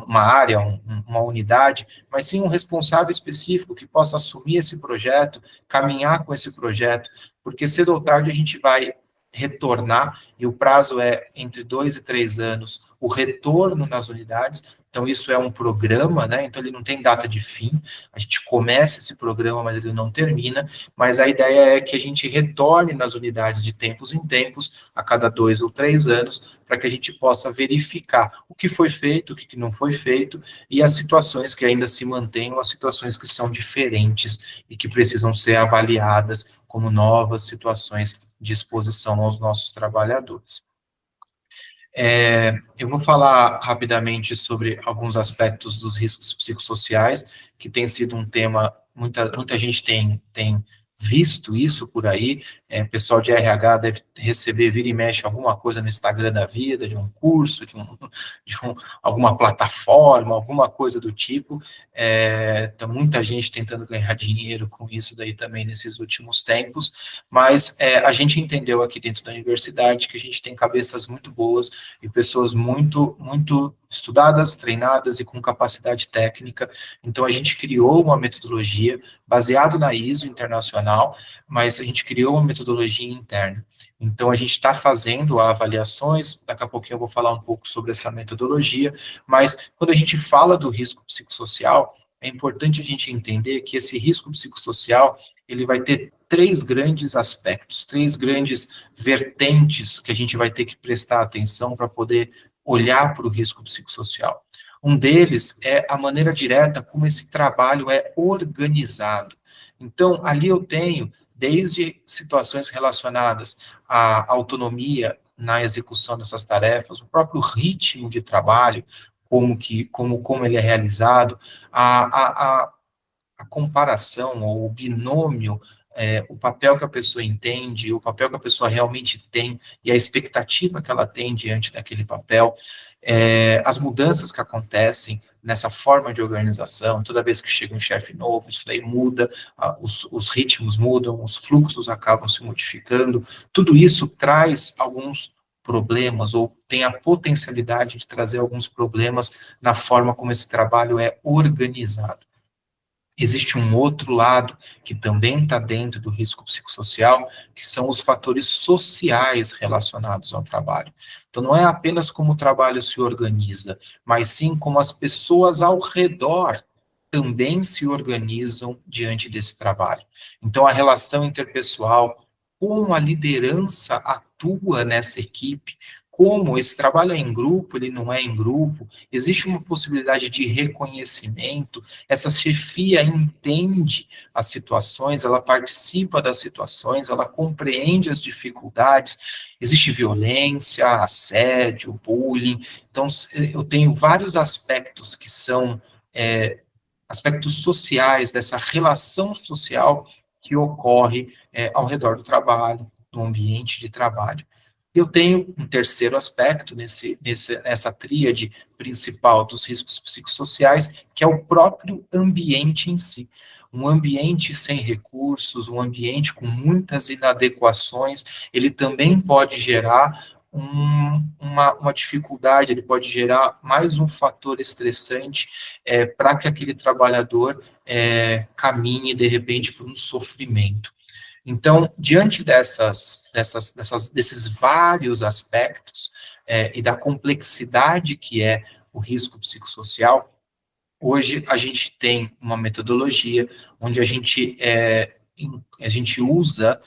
uma área, uma unidade, mas sim um responsável específico que possa assumir esse projeto, caminhar com esse projeto, porque cedo ou tarde a gente vai retornar, e o prazo é entre 2 e 3 anos, o retorno nas unidades. Então isso é um programa, né? Então ele não tem data de fim, a gente começa esse programa, mas ele não termina, mas a ideia é que a gente retorne nas unidades de tempos em tempos, a cada 2 ou 3 anos, para que a gente possa verificar o que foi feito, o que não foi feito, e as situações que ainda se mantenham, as situações que são diferentes e que precisam ser avaliadas como novas situações de exposição aos nossos trabalhadores. Eu vou falar rapidamente sobre alguns aspectos dos riscos psicossociais, que tem sido um tema, muita gente tem visto isso por aí, pessoal de RH deve receber, vira e mexe, alguma coisa no Instagram da vida, de um curso, de alguma plataforma, alguma coisa do tipo. Então, muita gente tentando ganhar dinheiro com isso daí também nesses últimos tempos, mas a gente entendeu aqui dentro da universidade que a gente tem cabeças muito boas e pessoas muito, muito estudadas, treinadas e com capacidade técnica. Então, a gente criou uma metodologia baseado na ISO internacional, mas a gente criou uma metodologia interna. Então, a gente está fazendo avaliações, daqui a pouquinho eu vou falar um pouco sobre essa metodologia, mas quando a gente fala do risco psicossocial, é importante a gente entender que esse risco psicossocial, ele vai ter 3 grandes aspectos, 3 grandes vertentes que a gente vai ter que prestar atenção para poder olhar para o risco psicossocial. Um deles é a maneira direta como esse trabalho é organizado. Então, ali eu tenho, desde situações relacionadas à autonomia na execução dessas tarefas, o próprio ritmo de trabalho, como ele é realizado, a comparação, ou o binômio o papel que a pessoa entende, o papel que a pessoa realmente tem e a expectativa que ela tem diante daquele papel, as mudanças que acontecem nessa forma de organização, toda vez que chega um chefe novo, isso daí muda, os ritmos mudam, os fluxos acabam se modificando, tudo isso traz alguns problemas, ou tem a potencialidade de trazer alguns problemas na forma como esse trabalho é organizado. Existe um outro lado, que também está dentro do risco psicossocial, que são os fatores sociais relacionados ao trabalho. Então, não é apenas como o trabalho se organiza, mas sim como as pessoas ao redor também se organizam diante desse trabalho. Então, a relação interpessoal, como a liderança atua nessa equipe, como esse trabalho é em grupo, ele não é em grupo, existe uma possibilidade de reconhecimento, essa chefia entende as situações, ela participa das situações, ela compreende as dificuldades, existe violência, assédio, bullying, então eu tenho vários aspectos que são aspectos sociais, dessa relação social que ocorre ao redor do trabalho, no ambiente de trabalho. Eu tenho um terceiro aspecto nessa tríade principal dos riscos psicossociais, que é o próprio ambiente em si. Um ambiente sem recursos, um ambiente com muitas inadequações, ele também pode gerar uma dificuldade, ele pode gerar mais um fator estressante para que aquele trabalhador caminhe, de repente, por um sofrimento. Então, diante desses vários aspectos e da complexidade que é o risco psicossocial, hoje a gente tem uma metodologia onde a gente usa,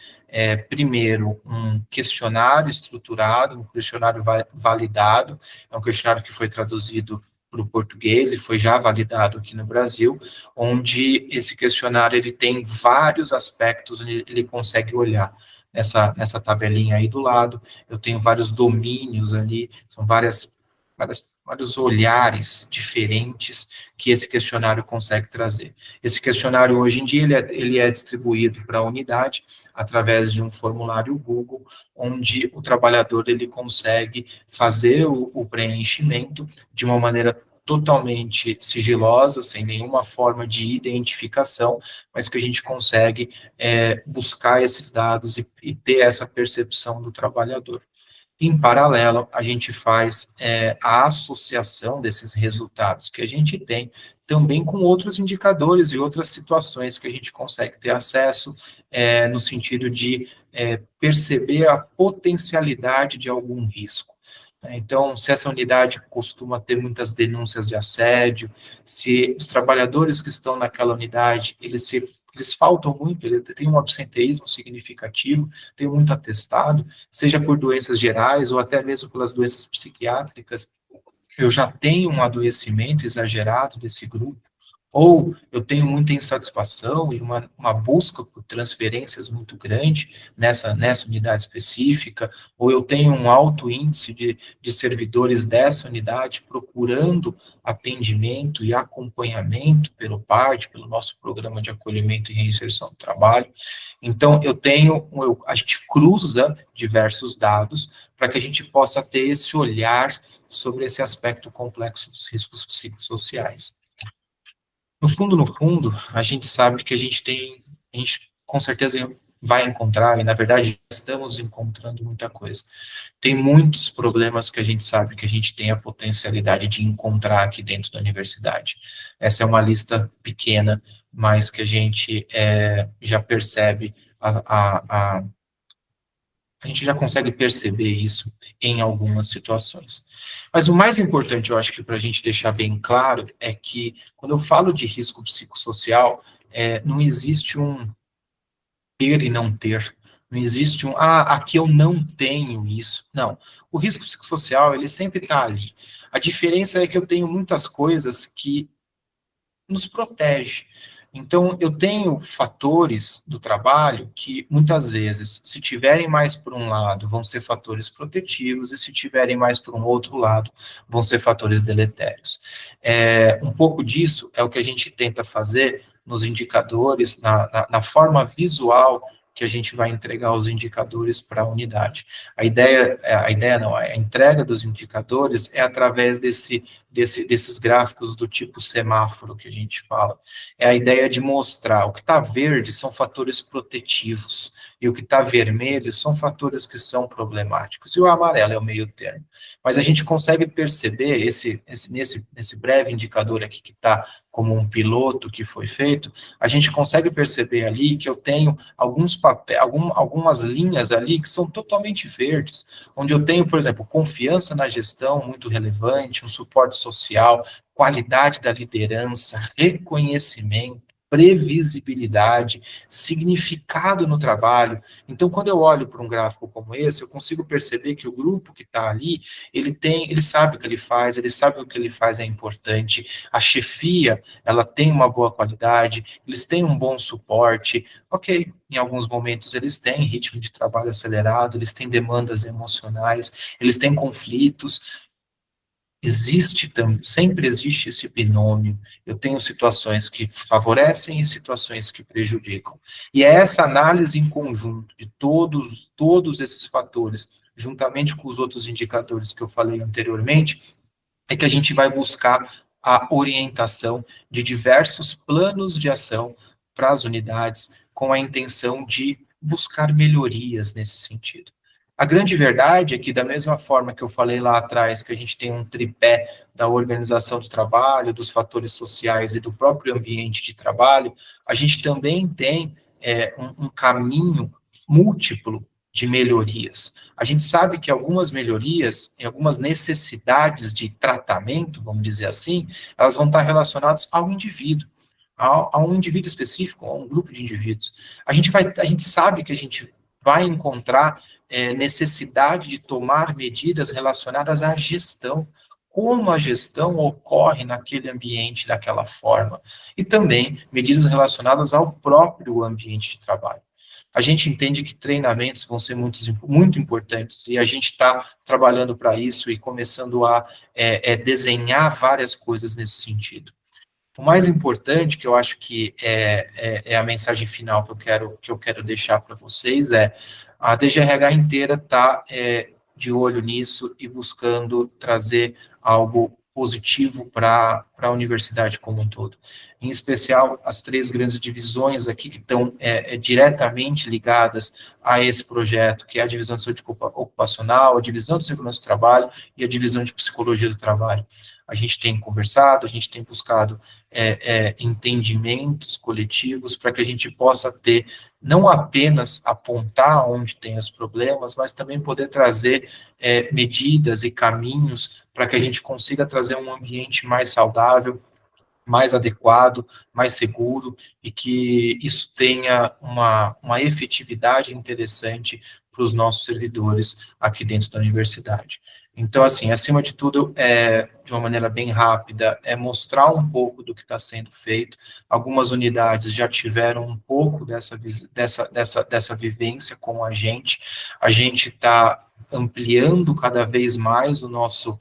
primeiro, um questionário estruturado, um questionário validado, é um questionário que foi traduzido para o português e foi já validado aqui no Brasil, onde esse questionário ele tem vários aspectos onde ele consegue olhar. Nessa tabelinha aí do lado, eu tenho vários domínios ali, são vários olhares diferentes que esse questionário consegue trazer. Esse questionário, hoje em dia, ele é distribuído para a unidade através de um formulário Google, onde o trabalhador ele consegue fazer o preenchimento de uma maneira totalmente sigilosa, sem nenhuma forma de identificação, mas que a gente consegue buscar esses dados e ter essa percepção do trabalhador. Em paralelo, a gente faz a associação desses resultados que a gente tem também com outros indicadores e outras situações que a gente consegue ter acesso no sentido de perceber a potencialidade de algum risco. Então, se essa unidade costuma ter muitas denúncias de assédio, se os trabalhadores que estão naquela unidade, eles faltam muito, ele tem um absenteísmo significativo, tem muito atestado, seja por doenças gerais ou até mesmo pelas doenças psiquiátricas, eu já tenho um adoecimento exagerado desse grupo, ou eu tenho muita insatisfação e uma busca por transferências muito grande nessa unidade específica, ou eu tenho um alto índice de servidores dessa unidade procurando atendimento e acompanhamento pelo PART, pelo nosso programa de acolhimento e reinserção do trabalho. Então, a gente cruza diversos dados para que a gente possa ter esse olhar sobre esse aspecto complexo dos riscos psicossociais. No fundo, a gente sabe que a gente com certeza vai encontrar, e na verdade estamos encontrando muita coisa. Tem muitos problemas que a gente sabe que a gente tem a potencialidade de encontrar aqui dentro da universidade. Essa é uma lista pequena, mas que a gente já percebe, a gente já consegue perceber isso em algumas situações. Mas o mais importante, eu acho que para a gente deixar bem claro, é que quando eu falo de risco psicossocial, não existe um ter e não ter, não existe aqui eu não tenho isso. Não, o risco psicossocial, ele sempre está ali. A diferença é que eu tenho muitas coisas que nos protegem. Então, eu tenho fatores do trabalho que, muitas vezes, se tiverem mais por um lado, vão ser fatores protetivos, e se tiverem mais por um outro lado, vão ser fatores deletérios. Um pouco disso é o que a gente tenta fazer nos indicadores, na forma visual que a gente vai entregar os indicadores para a unidade. A entrega dos indicadores é através desses gráficos do tipo semáforo que a gente fala. É a ideia de mostrar o que está verde são fatores protetivos, e o que está vermelho são fatores que são problemáticos, e o amarelo é o meio termo. Mas a gente consegue perceber, nesse breve indicador aqui que está como um piloto que foi feito, a gente consegue perceber ali que eu tenho algumas linhas ali que são totalmente verdes, onde eu tenho, por exemplo, confiança na gestão muito relevante, um suporte social, qualidade da liderança, reconhecimento, previsibilidade, significado no trabalho. Então, quando eu olho para um gráfico como esse, eu consigo perceber que o grupo que está ali, ele sabe o que ele faz, ele sabe o que ele faz é importante, a chefia, ela tem uma boa qualidade, eles têm um bom suporte, ok, em alguns momentos eles têm ritmo de trabalho acelerado, eles têm demandas emocionais, eles têm conflitos. Sempre existe esse binômio. Eu tenho situações que favorecem e situações que prejudicam. E é essa análise em conjunto de todos esses fatores, juntamente com os outros indicadores que eu falei anteriormente, é que a gente vai buscar a orientação de diversos planos de ação para as unidades, com a intenção de buscar melhorias nesse sentido. A grande verdade é que, da mesma forma que eu falei lá atrás, que a gente tem um tripé da organização do trabalho, dos fatores sociais e do próprio ambiente de trabalho, a gente também tem um caminho múltiplo de melhorias. A gente sabe que algumas melhorias, em algumas necessidades de tratamento, vamos dizer assim, elas vão estar relacionadas ao indivíduo, a um indivíduo específico, a um grupo de indivíduos. A gente sabe que a gente vai encontrar necessidade de tomar medidas relacionadas à gestão, como a gestão ocorre naquele ambiente, daquela forma, e também medidas relacionadas ao próprio ambiente de trabalho. A gente entende que treinamentos vão ser muito importantes, e a gente está trabalhando para isso e começando a desenhar várias coisas nesse sentido. O mais importante, que eu acho que é a mensagem final que eu quero deixar para vocês, a DGRH inteira está de olho nisso e buscando trazer algo positivo para a universidade como um todo. Em especial, as 3 grandes divisões aqui que estão diretamente ligadas a esse projeto, que é a divisão de saúde ocupacional, a divisão de segurança do trabalho e a divisão de psicologia do trabalho. A gente tem conversado, a gente tem buscado entendimentos coletivos para que a gente possa ter, não apenas apontar onde tem os problemas, mas também poder trazer medidas e caminhos para que a gente consiga trazer um ambiente mais saudável, mais adequado, mais seguro, e que isso tenha uma efetividade interessante para os nossos servidores aqui dentro da universidade. Então, assim, acima de tudo, de uma maneira bem rápida, mostrar um pouco do que está sendo feito. Algumas unidades já tiveram um pouco dessa vivência com a gente está ampliando cada vez mais o nosso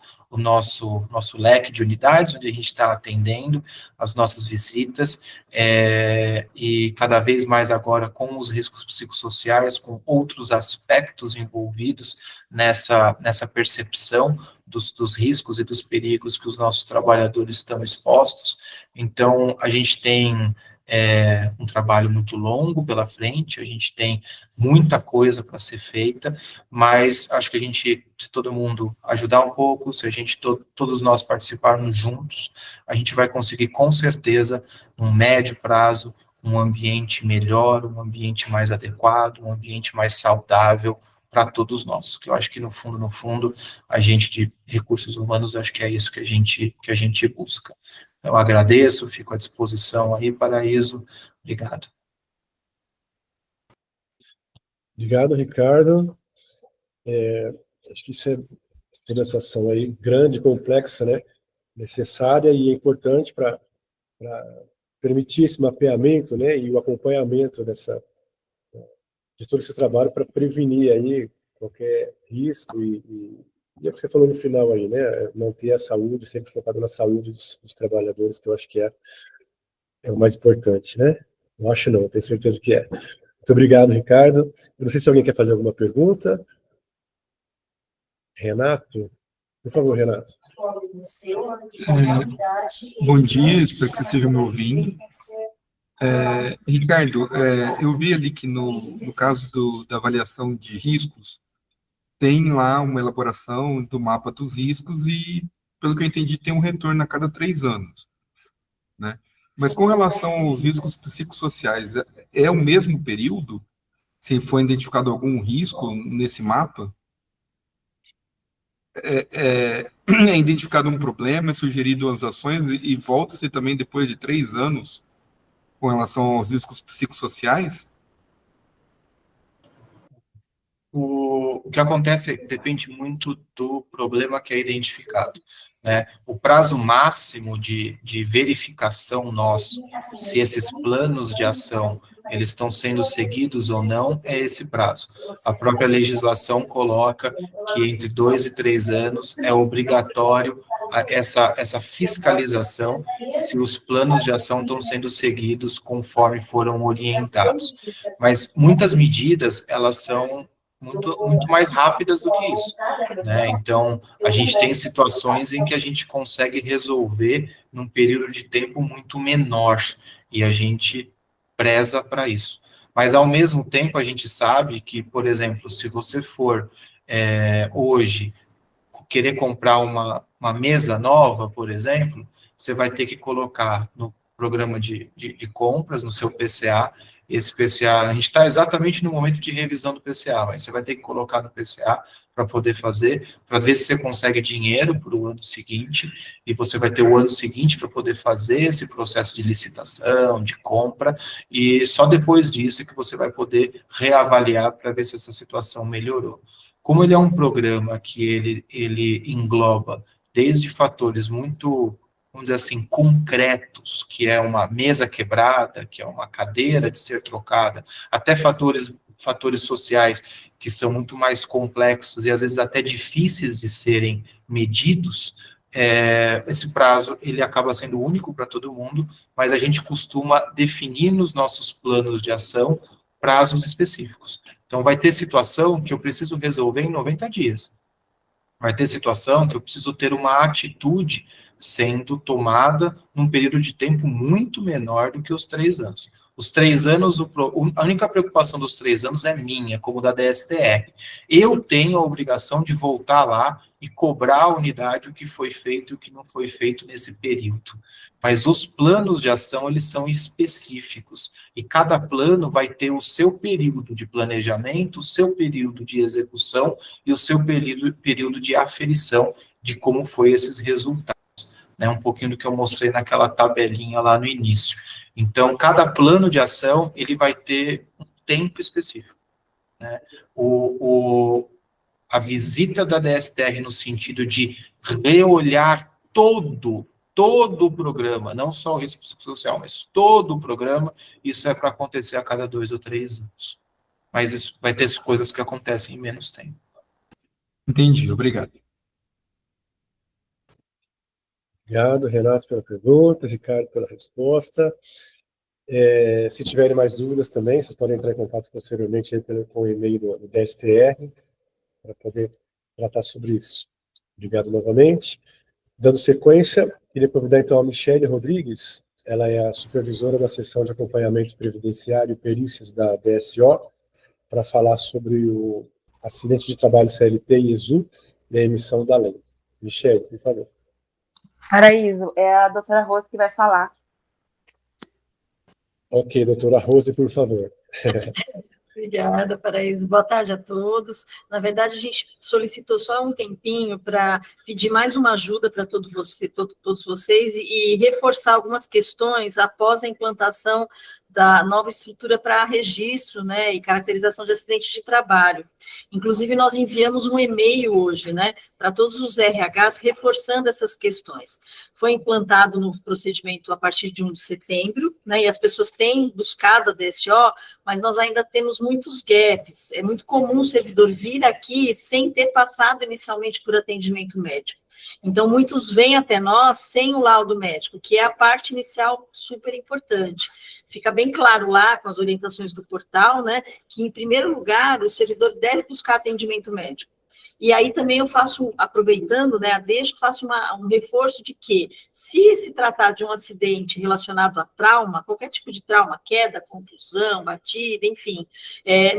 leque de unidades, onde a gente está atendendo as nossas visitas, e cada vez mais agora com os riscos psicossociais, com outros aspectos envolvidos nessa percepção dos riscos e dos perigos que os nossos trabalhadores estão expostos. Então, a gente tem um trabalho muito longo pela frente, a gente tem muita coisa para ser feita, mas acho que se todo mundo ajudar um pouco, se a gente, todos nós participarmos juntos, a gente vai conseguir, com certeza, num médio prazo, um ambiente melhor, um ambiente mais adequado, um ambiente mais saudável para todos nós, que eu acho que, no fundo, a gente de recursos humanos, acho que é isso que a gente busca. Eu agradeço, fico à disposição aí, Paraíso. Obrigado. Obrigado, Ricardo. Acho que toda essa ação aí, grande, complexa, né? Necessária e importante para permitir esse mapeamento, né? E o acompanhamento de todo esse trabalho para prevenir aí qualquer risco e é o que você falou no final aí, né? Manter a saúde, sempre focado na saúde dos trabalhadores, que eu acho que é é o mais importante, né? Eu acho não, tenho certeza que é. Muito obrigado, Ricardo. Eu não sei se alguém quer fazer alguma pergunta. Renato? Por favor, Renato. Bom dia, espero que você esteja me ouvindo. Ricardo, eu vi ali que no caso da avaliação de riscos, tem lá uma elaboração do mapa dos riscos e, pelo que eu entendi, tem um retorno a cada 3 anos, né? Mas com relação aos riscos psicossociais, é o mesmo período? Se foi identificado algum risco nesse mapa? É identificado um problema, é sugerido as ações e volta-se também depois de 3 anos com relação aos riscos psicossociais? O que acontece depende muito do problema que é identificado, né? O prazo máximo de verificação nosso, se esses planos de ação eles estão sendo seguidos ou não, é esse prazo. A própria legislação coloca que entre 2 e 3 anos é obrigatório essa fiscalização se os planos de ação estão sendo seguidos conforme foram orientados. Mas muitas medidas, elas são muito mais rápidas do que isso, né? Então, a gente tem situações em que a gente consegue resolver num período de tempo muito menor, e a gente preza para isso. Mas, ao mesmo tempo, a gente sabe que, por exemplo, se você for hoje querer comprar uma mesa nova, por exemplo, você vai ter que colocar no programa de compras, no seu PCA. Esse PCA, a gente está exatamente no momento de revisão do PCA, mas você vai ter que colocar no PCA para poder fazer, para ver se você consegue dinheiro para o ano seguinte, e você vai ter o ano seguinte para poder fazer esse processo de licitação, de compra, e só depois disso é que você vai poder reavaliar para ver se essa situação melhorou. Como ele é um programa que ele engloba desde fatores muito, vamos dizer assim, concretos, que é uma mesa quebrada, que é uma cadeira de ser trocada, até fatores sociais que são muito mais complexos e às vezes até difíceis de serem medidos, esse prazo ele acaba sendo único para todo mundo, mas a gente costuma definir nos nossos planos de ação prazos específicos. Então, vai ter situação que eu preciso resolver em 90 dias. Vai ter situação que eu preciso ter uma atitude sendo tomada num período de tempo muito menor do que os 3 anos. Os 3 anos, a única preocupação dos 3 anos é minha, como da DSTR. Eu tenho a obrigação de voltar lá e cobrar a unidade o que foi feito e o que não foi feito nesse período. Mas os planos de ação, eles são específicos. E cada plano vai ter o seu período de planejamento, o seu período de execução e o seu período de aferição de como foi esses resultados. Né? Um pouquinho do que eu mostrei naquela tabelinha lá no início. Então, cada plano de ação, ele vai ter um tempo específico. Né? A visita da DSTR no sentido de reolhar todo o programa, não só o risco psicossocial, mas todo o programa, isso é para acontecer a cada 2 ou 3 anos. Mas isso vai ter coisas que acontecem em menos tempo. Entendi, obrigado. Obrigado, Renato, pela pergunta, Ricardo, pela resposta. Se tiverem mais dúvidas também, vocês podem entrar em contato posteriormente aí com o e-mail do DSTR para poder tratar sobre isso. Obrigado novamente. Dando sequência, queria convidar então a Michele Rodrigues, ela é a supervisora da seção de acompanhamento previdenciário e perícias da DSO, para falar sobre o acidente de trabalho CLT e ESU e a emissão da lei. Michele, por favor. Paraíso, é a doutora Rose que vai falar. Ok, doutora Rose, por favor. Obrigada, Paraíso. Boa tarde a todos. Na verdade, a gente solicitou só um tempinho para pedir mais uma ajuda para todos vocês e reforçar algumas questões após a implantação da nova estrutura para registro, né, e caracterização de acidente de trabalho. Inclusive, nós enviamos um e-mail hoje, né, para todos os RHs, reforçando essas questões. Foi implantado no procedimento a partir de 1 de setembro, né, e as pessoas têm buscado a DSO, mas nós ainda temos muitos gaps. É muito comum o servidor vir aqui sem ter passado inicialmente por atendimento médico. Então, muitos vêm até nós sem o laudo médico, que é a parte inicial super importante. Fica bem claro lá, com as orientações do portal, né, que, em primeiro lugar, o servidor deve buscar atendimento médico. E aí também eu faço, aproveitando, né, faço um reforço de que, se se tratar de um acidente relacionado a trauma, qualquer tipo de trauma, queda, contusão, batida, enfim,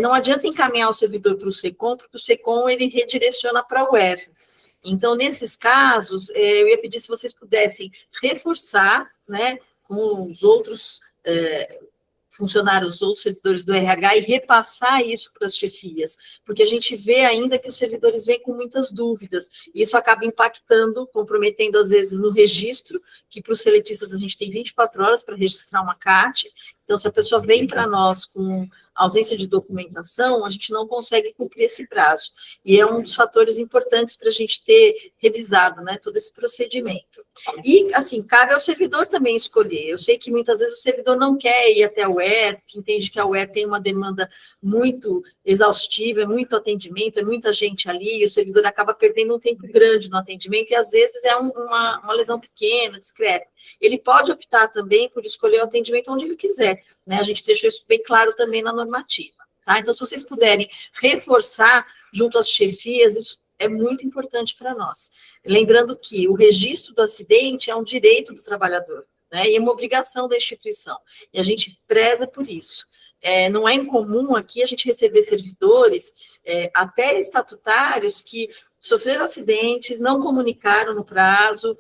não adianta encaminhar o servidor para o SECOM, porque o SECOM, ele redireciona para a UER. Então, nesses casos, eu ia pedir se vocês pudessem reforçar, né, com os outros funcionários, os outros servidores do RH, e repassar isso para as chefias, porque a gente vê ainda que os servidores vêm com muitas dúvidas, e isso acaba impactando, comprometendo, às vezes, no registro, que para os seletistas a gente tem 24 horas para registrar uma CAT. Então, se a pessoa vem para nós com ausência de documentação, a gente não consegue cumprir esse prazo. E é um dos fatores importantes para a gente ter revisado, né, todo esse procedimento. E, assim, cabe ao servidor também escolher. Eu sei que muitas vezes o servidor não quer ir até a UER, que entende que a UER tem uma demanda muito exaustiva, é muito atendimento, é muita gente ali, e o servidor acaba perdendo um tempo grande no atendimento, e às vezes é uma lesão pequena, discreta. Ele pode optar também por escolher o atendimento onde ele quiser, né? A gente deixou isso bem claro também na normativa, tá? Então, se vocês puderem reforçar junto às chefias, isso é muito importante para nós. Lembrando que o registro do acidente é um direito do trabalhador, né? E é uma obrigação da instituição, e a gente preza por isso. Não é incomum aqui a gente receber servidores, até estatutários, que sofreram acidentes, não comunicaram no prazo,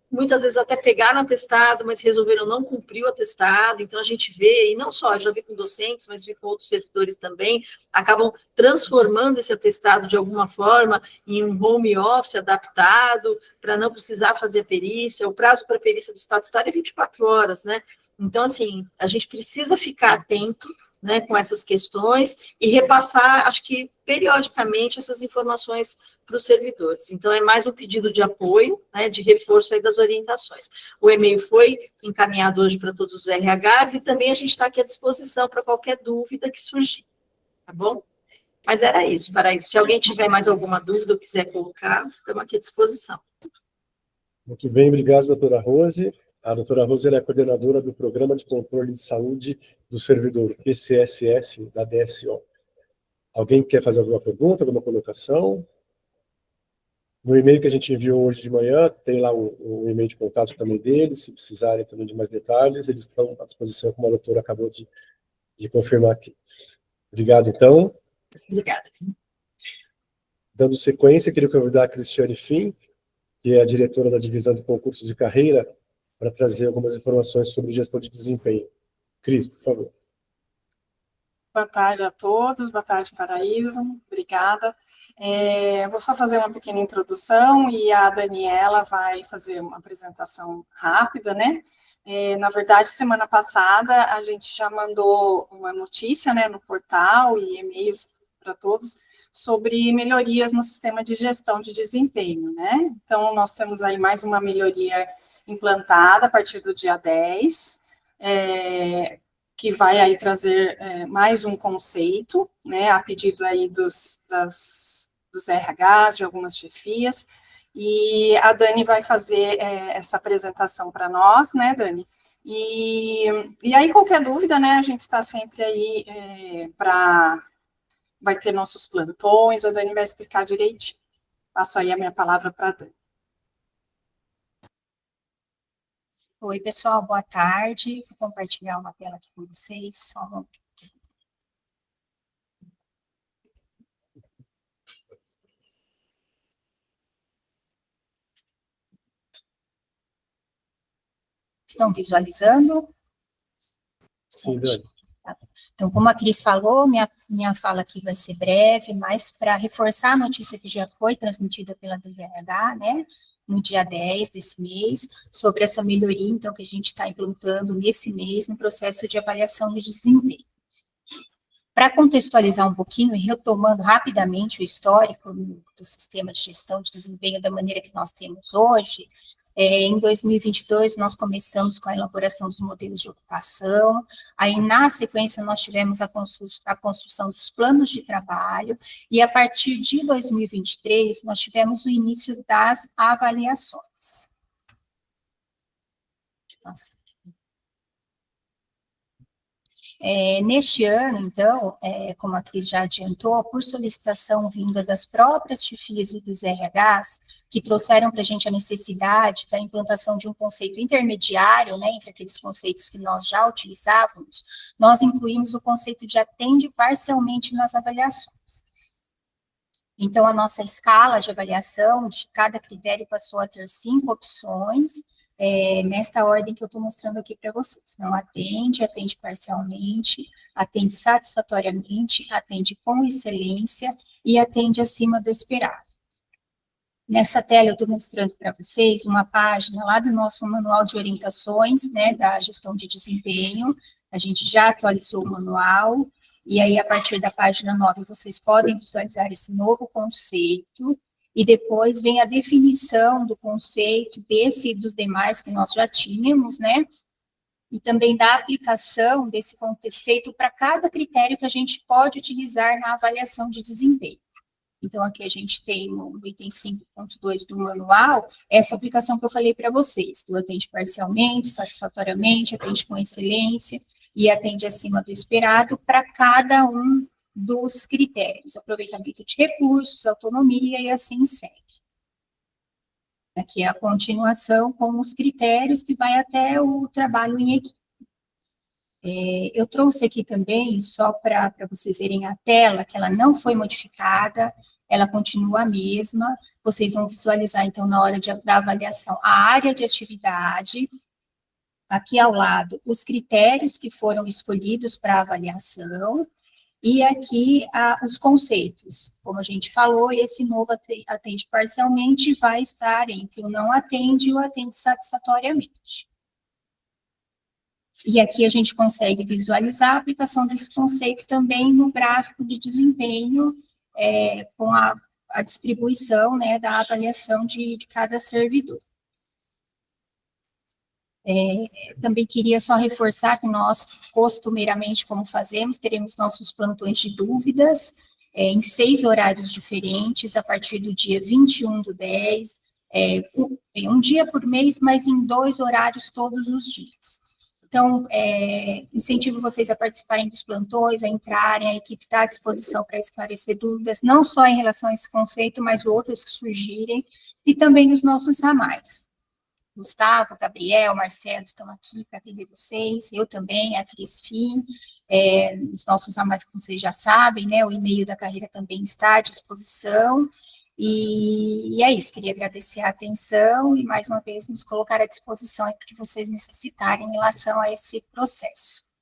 muitas vezes até pegaram atestado, mas resolveram não cumprir o atestado. Então, a gente vê, e não só, já vi com docentes, mas vi com outros servidores também, acabam transformando esse atestado, de alguma forma, em um home office adaptado, para não precisar fazer a perícia. O prazo para a perícia do estatutário é 24 horas, né? Então, assim, a gente precisa ficar atento, né, com essas questões, e repassar, acho que periodicamente, essas informações para os servidores. Então, é mais um pedido de apoio, né, de reforço aí das orientações. O e-mail foi encaminhado hoje para todos os RHs, e também a gente está aqui à disposição para qualquer dúvida que surgir, tá bom? Mas era isso, para isso. Se alguém tiver mais alguma dúvida ou quiser colocar, estamos aqui à disposição. Muito bem, obrigado, doutora Rose. A doutora Rose é a coordenadora do Programa de Controle de Saúde do Servidor, PCSS, da DSO. Alguém quer fazer alguma pergunta, alguma colocação? No e-mail que a gente enviou hoje de manhã, tem lá o e-mail de contato também deles, se precisarem também de mais detalhes, eles estão à disposição, como a doutora acabou de confirmar aqui. Obrigado, então. Obrigada. Dando sequência, queria convidar a Cristiane Fim, que é a diretora da Divisão de Concursos de Carreira, para trazer algumas informações sobre gestão de desempenho. Cris, por favor. Boa tarde a todos, boa tarde, Paraíso, obrigada. Vou só fazer uma pequena introdução e a Daniela vai fazer uma apresentação rápida, né? Na verdade, semana passada, a gente já mandou uma notícia, né, no portal e e-mails para todos, sobre melhorias no sistema de gestão de desempenho, né? Então, nós temos aí mais uma melhoria implantada a partir do dia 10, que vai aí trazer mais um conceito, né, a pedido aí dos RHs, de algumas chefias, e a Dani vai fazer essa apresentação para nós, né, Dani? E aí, qualquer dúvida, né, a gente está sempre aí vai ter nossos plantões, a Dani vai explicar direitinho. Passo aí a minha palavra para a Dani. Oi, pessoal, boa tarde. Vou compartilhar uma tela aqui com vocês. Só um momento. Estão visualizando? Sim, Dani. Então, como a Cris falou, minha fala aqui vai ser breve, mas para reforçar a notícia que já foi transmitida pela DGH, né, no dia 10 desse mês, sobre essa melhoria, então, que a gente está implantando nesse mês no processo de avaliação de desempenho. Para contextualizar um pouquinho e retomando rapidamente o histórico do sistema de gestão de desempenho da maneira que nós temos hoje, Em 2022, nós começamos com a elaboração dos modelos de ocupação, aí, na sequência, nós tivemos a construção dos planos de trabalho, e a partir de 2023, nós tivemos o início das avaliações. Nossa. Neste ano, então, como a Cris já adiantou, por solicitação vinda das próprias chefias e dos RHs, que trouxeram para a gente a necessidade da implantação de um conceito intermediário, né, entre aqueles conceitos que nós já utilizávamos, nós incluímos o conceito de atende parcialmente nas avaliações. Então, a nossa escala de avaliação de cada critério passou a ter 5 opções, nesta ordem que eu estou mostrando aqui para vocês. Não atende, atende parcialmente, atende satisfatoriamente, atende com excelência e atende acima do esperado. Nessa tela eu estou mostrando para vocês uma página lá do nosso manual de orientações, né, da gestão de desempenho. A gente já atualizou o manual, e aí a partir da página 9 vocês podem visualizar esse novo conceito, e depois vem a definição do conceito desse e dos demais que nós já tínhamos, né? E também da aplicação desse conceito para cada critério que a gente pode utilizar na avaliação de desempenho. Então, aqui a gente tem no item 5.2 do manual, essa aplicação que eu falei para vocês, do atende parcialmente, satisfatoriamente, atende com excelência e atende acima do esperado para cada um dos critérios, aproveitamento de recursos, autonomia e assim segue. Aqui é a continuação com os critérios que vai até o trabalho em equipe. Eu trouxe aqui também, só para vocês verem a tela, que ela não foi modificada, ela continua a mesma, vocês vão visualizar, então, na hora da avaliação, a área de atividade, aqui ao lado, os critérios que foram escolhidos para avaliação, e aqui os conceitos, como a gente falou, esse novo atende parcialmente vai estar entre o não atende e o atende satisfatoriamente. E aqui a gente consegue visualizar a aplicação desse conceito também no gráfico de desempenho, com a distribuição, né, da avaliação de cada servidor. Também queria só reforçar que nós, costumeiramente, como fazemos, teremos nossos plantões de dúvidas, em 6 horários diferentes, a partir do dia 21/10, um dia por mês, mas em 2 horários todos os dias. Então, incentivo vocês a participarem dos plantões, a entrarem, a equipe está à disposição para esclarecer dúvidas, não só em relação a esse conceito, mas outros que surgirem, e também os nossos ramais. Gustavo, Gabriel, Marcelo estão aqui para atender vocês, eu também, a Cris Fim, os nossos ramais que vocês já sabem, né, o e-mail da carreira também está à disposição, e é isso, queria agradecer a atenção e, mais uma vez, nos colocar à disposição para que vocês necessitarem em relação a esse processo.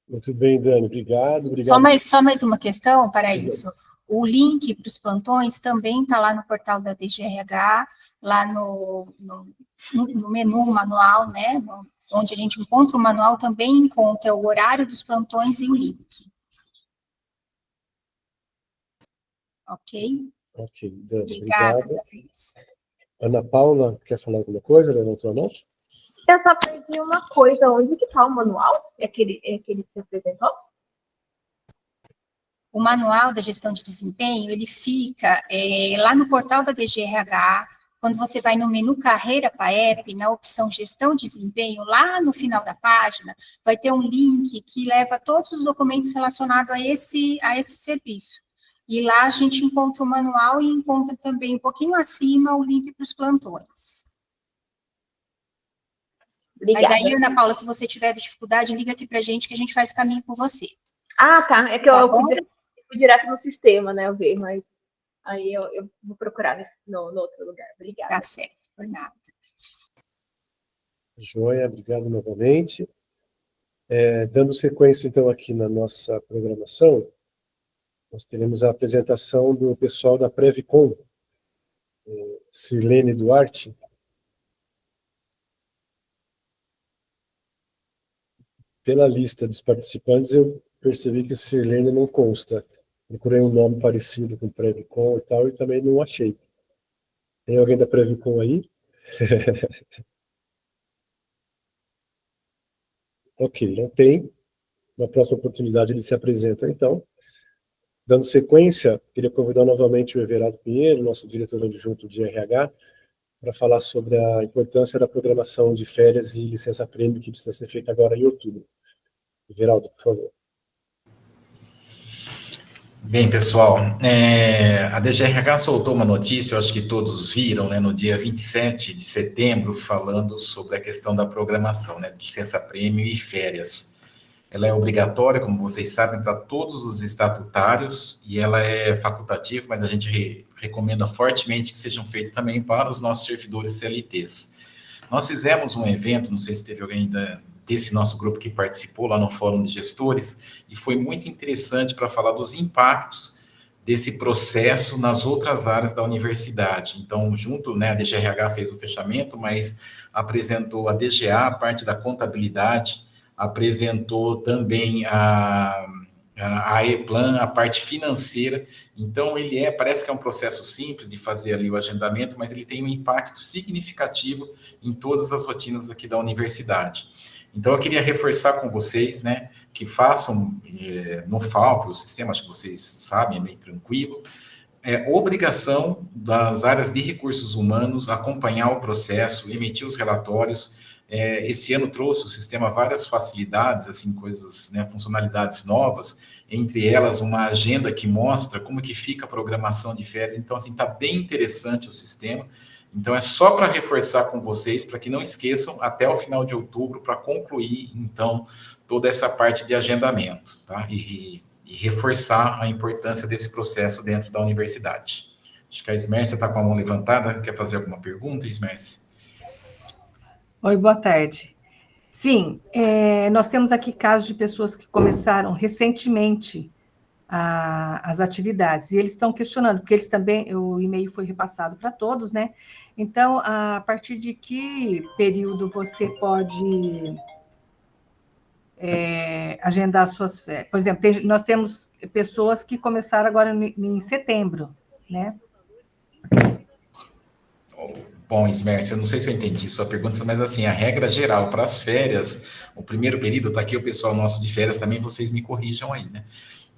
Muito bem, Dani, obrigado. Só mais uma questão para isso. O link para os plantões também está lá no portal da DGRH, lá no menu manual, né, onde a gente encontra o manual, também encontra o horário dos plantões e o link. Ok? Ok, Dani, Obrigada. obrigado. Ana Paula, quer falar alguma coisa? Levantou a mão? Eu só perdi uma coisa. Onde que está o manual? É aquele que você apresentou? O manual da gestão de desempenho, ele fica lá no portal da DGRH, quando você vai no menu Carreira PAEP, na opção Gestão de Desempenho, lá no final da página, vai ter um link que leva todos os documentos relacionados a esse serviço. E lá a gente encontra o manual e encontra também um pouquinho acima o link para os plantões. Obrigada. Mas aí, Ana Paula, se você tiver dificuldade, liga aqui para a gente que a gente faz o caminho com você. Ah, tá. É que eu fui direto no sistema, né, eu vi, mas aí eu vou procurar no outro lugar. Obrigada. Tá certo, por nada. Joia, obrigado novamente. Dando sequência, então, aqui na nossa programação, nós teremos a apresentação do pessoal da Previcon, Sirlene Duarte. Pela lista dos participantes, eu percebi que Sirlene não consta. Procurei um nome parecido com Previcon e tal, e também não achei. Tem alguém da Previcom aí? Ok, não tem. Na próxima oportunidade ele se apresenta, então. Dando sequência, queria convidar novamente o Everaldo Pinheiro, nosso diretor adjunto de RH, para falar sobre a importância da programação de férias e licença-prêmio que precisa ser feita agora em outubro. Everaldo, por favor. Bem, pessoal, a DGRH soltou uma notícia, eu acho que todos viram, né, no dia 27 de setembro, falando sobre a questão da programação, né, de licença-prêmio e férias. Ela é obrigatória, como vocês sabem, para todos os estatutários, e ela é facultativa, mas a gente recomenda fortemente que sejam feitos também para os nossos servidores CLTs. Nós fizemos um evento, não sei se teve alguém desse nosso grupo que participou lá no Fórum de Gestores, e foi muito interessante para falar dos impactos desse processo nas outras áreas da universidade. Então, junto, né, a DGRH fez o fechamento, mas apresentou a DGA, a parte da contabilidade, apresentou também a EPLAN, a parte financeira. Então, parece que é um processo simples de fazer ali o agendamento, mas ele tem um impacto significativo em todas as rotinas aqui da universidade. Então, eu queria reforçar com vocês, né, que façam no FALP, o sistema, acho que vocês sabem, é bem tranquilo, é obrigação das áreas de recursos humanos acompanhar o processo, emitir os relatórios. Esse ano trouxe o sistema várias facilidades, assim, coisas, né, funcionalidades novas, entre elas uma agenda que mostra como que fica a programação de férias. Então, assim, está bem interessante o sistema. Então, é só para reforçar com vocês, para que não esqueçam, até o final de outubro, para concluir, então, toda essa parte de agendamento, tá? E reforçar a importância desse processo dentro da universidade. Acho que a Ismércia está com a mão levantada. Quer fazer alguma pergunta, Ismércia? Oi, boa tarde. Sim, nós temos aqui casos de pessoas que começaram recentemente as atividades, e eles estão questionando, porque eles também, o e-mail foi repassado para todos, né? Então, a partir de que período você pode agendar suas férias? Por exemplo, nós temos pessoas que começaram agora em setembro, né? Bom, Ismércia, eu não sei se eu entendi sua pergunta, mas assim, a regra geral para as férias, o primeiro período, está aqui o pessoal nosso de férias também, vocês me corrijam aí, né?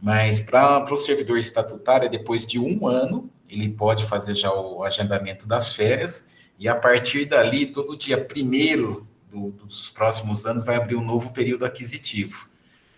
Mas para o servidor estatutário, depois de 1 ano, ele pode fazer já o agendamento das férias, e a partir dali, todo dia 1º dos próximos anos, vai abrir um novo período aquisitivo.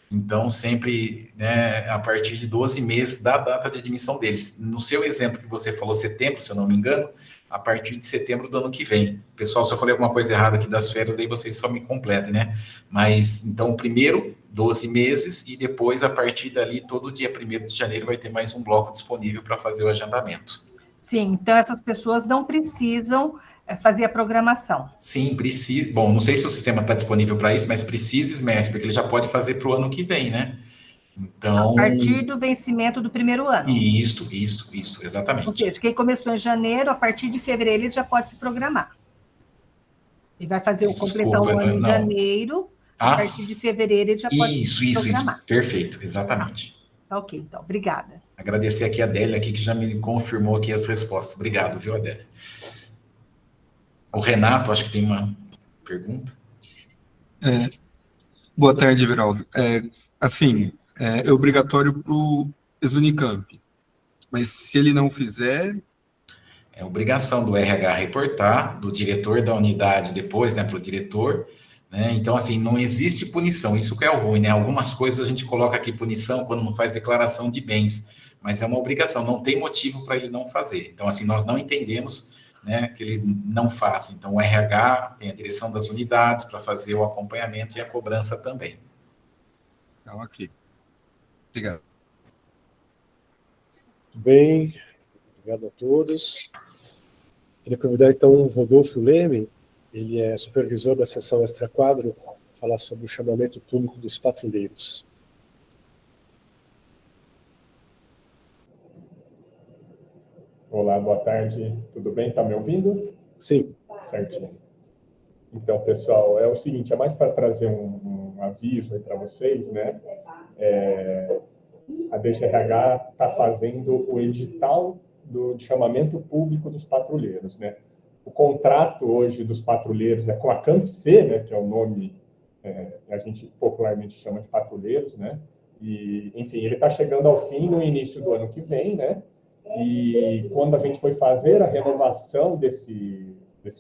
Então, sempre, né, a partir de 12 meses da data de admissão deles. No seu exemplo que você falou, setembro, se eu não me engano, a partir de setembro do ano que vem. Pessoal, se eu falei alguma coisa errada aqui das férias, daí vocês só me completem, né? Mas, então, primeiro, 12 meses, e depois, a partir dali, todo dia 1º de janeiro, vai ter mais um bloco disponível para fazer o agendamento. Sim, então essas pessoas não precisam fazer a programação. Sim, precisa. Bom, não sei se o sistema está disponível para isso, mas precisa, Ismércia, porque ele já pode fazer para o ano que vem, né? Então... A partir do vencimento do 1º ano. Isso, exatamente. Ou seja, quem começou em janeiro, a partir de fevereiro, ele já pode se programar. Ele vai fazer completar o ano em janeiro, a partir de fevereiro ele já pode se programar. Isso, perfeito, exatamente. Tá ok, então, obrigada. Agradecer aqui a Adélia, aqui, que já me confirmou aqui as respostas. Obrigado, viu, Adélia? O Renato, acho que tem uma pergunta. Boa tarde, Everaldo. É obrigatório para o Exunicamp, mas se ele não fizer... É obrigação do RH reportar, do diretor da unidade depois, né, para o diretor, né? Então, assim, não existe punição, isso que é o ruim, né? Algumas coisas a gente coloca aqui punição quando não faz declaração de bens, mas é uma obrigação, não tem motivo para ele não fazer. Então, assim, nós não entendemos, né, que ele não faça. Então, o RH tem a direção das unidades para fazer o acompanhamento e a cobrança também. Ok. Obrigado. Bem, obrigado a todos. Queria convidar, então, o Rodolfo Leme, ele é supervisor da seção extra-quadro, para falar sobre o chamamento público dos patrulheiros. Olá, boa tarde, tudo bem? Está me ouvindo? Sim. Certinho. Então, pessoal, é o seguinte, é mais para trazer um aviso aí para vocês, né? A DGRH está fazendo o edital de chamamento público dos patrulheiros, né? O contrato hoje dos patrulheiros é com a CampC, né, que é o nome a gente popularmente chama de patrulheiros, né? E, enfim, ele está chegando ao fim no início do ano que vem, né? E quando a gente foi fazer a renovação desse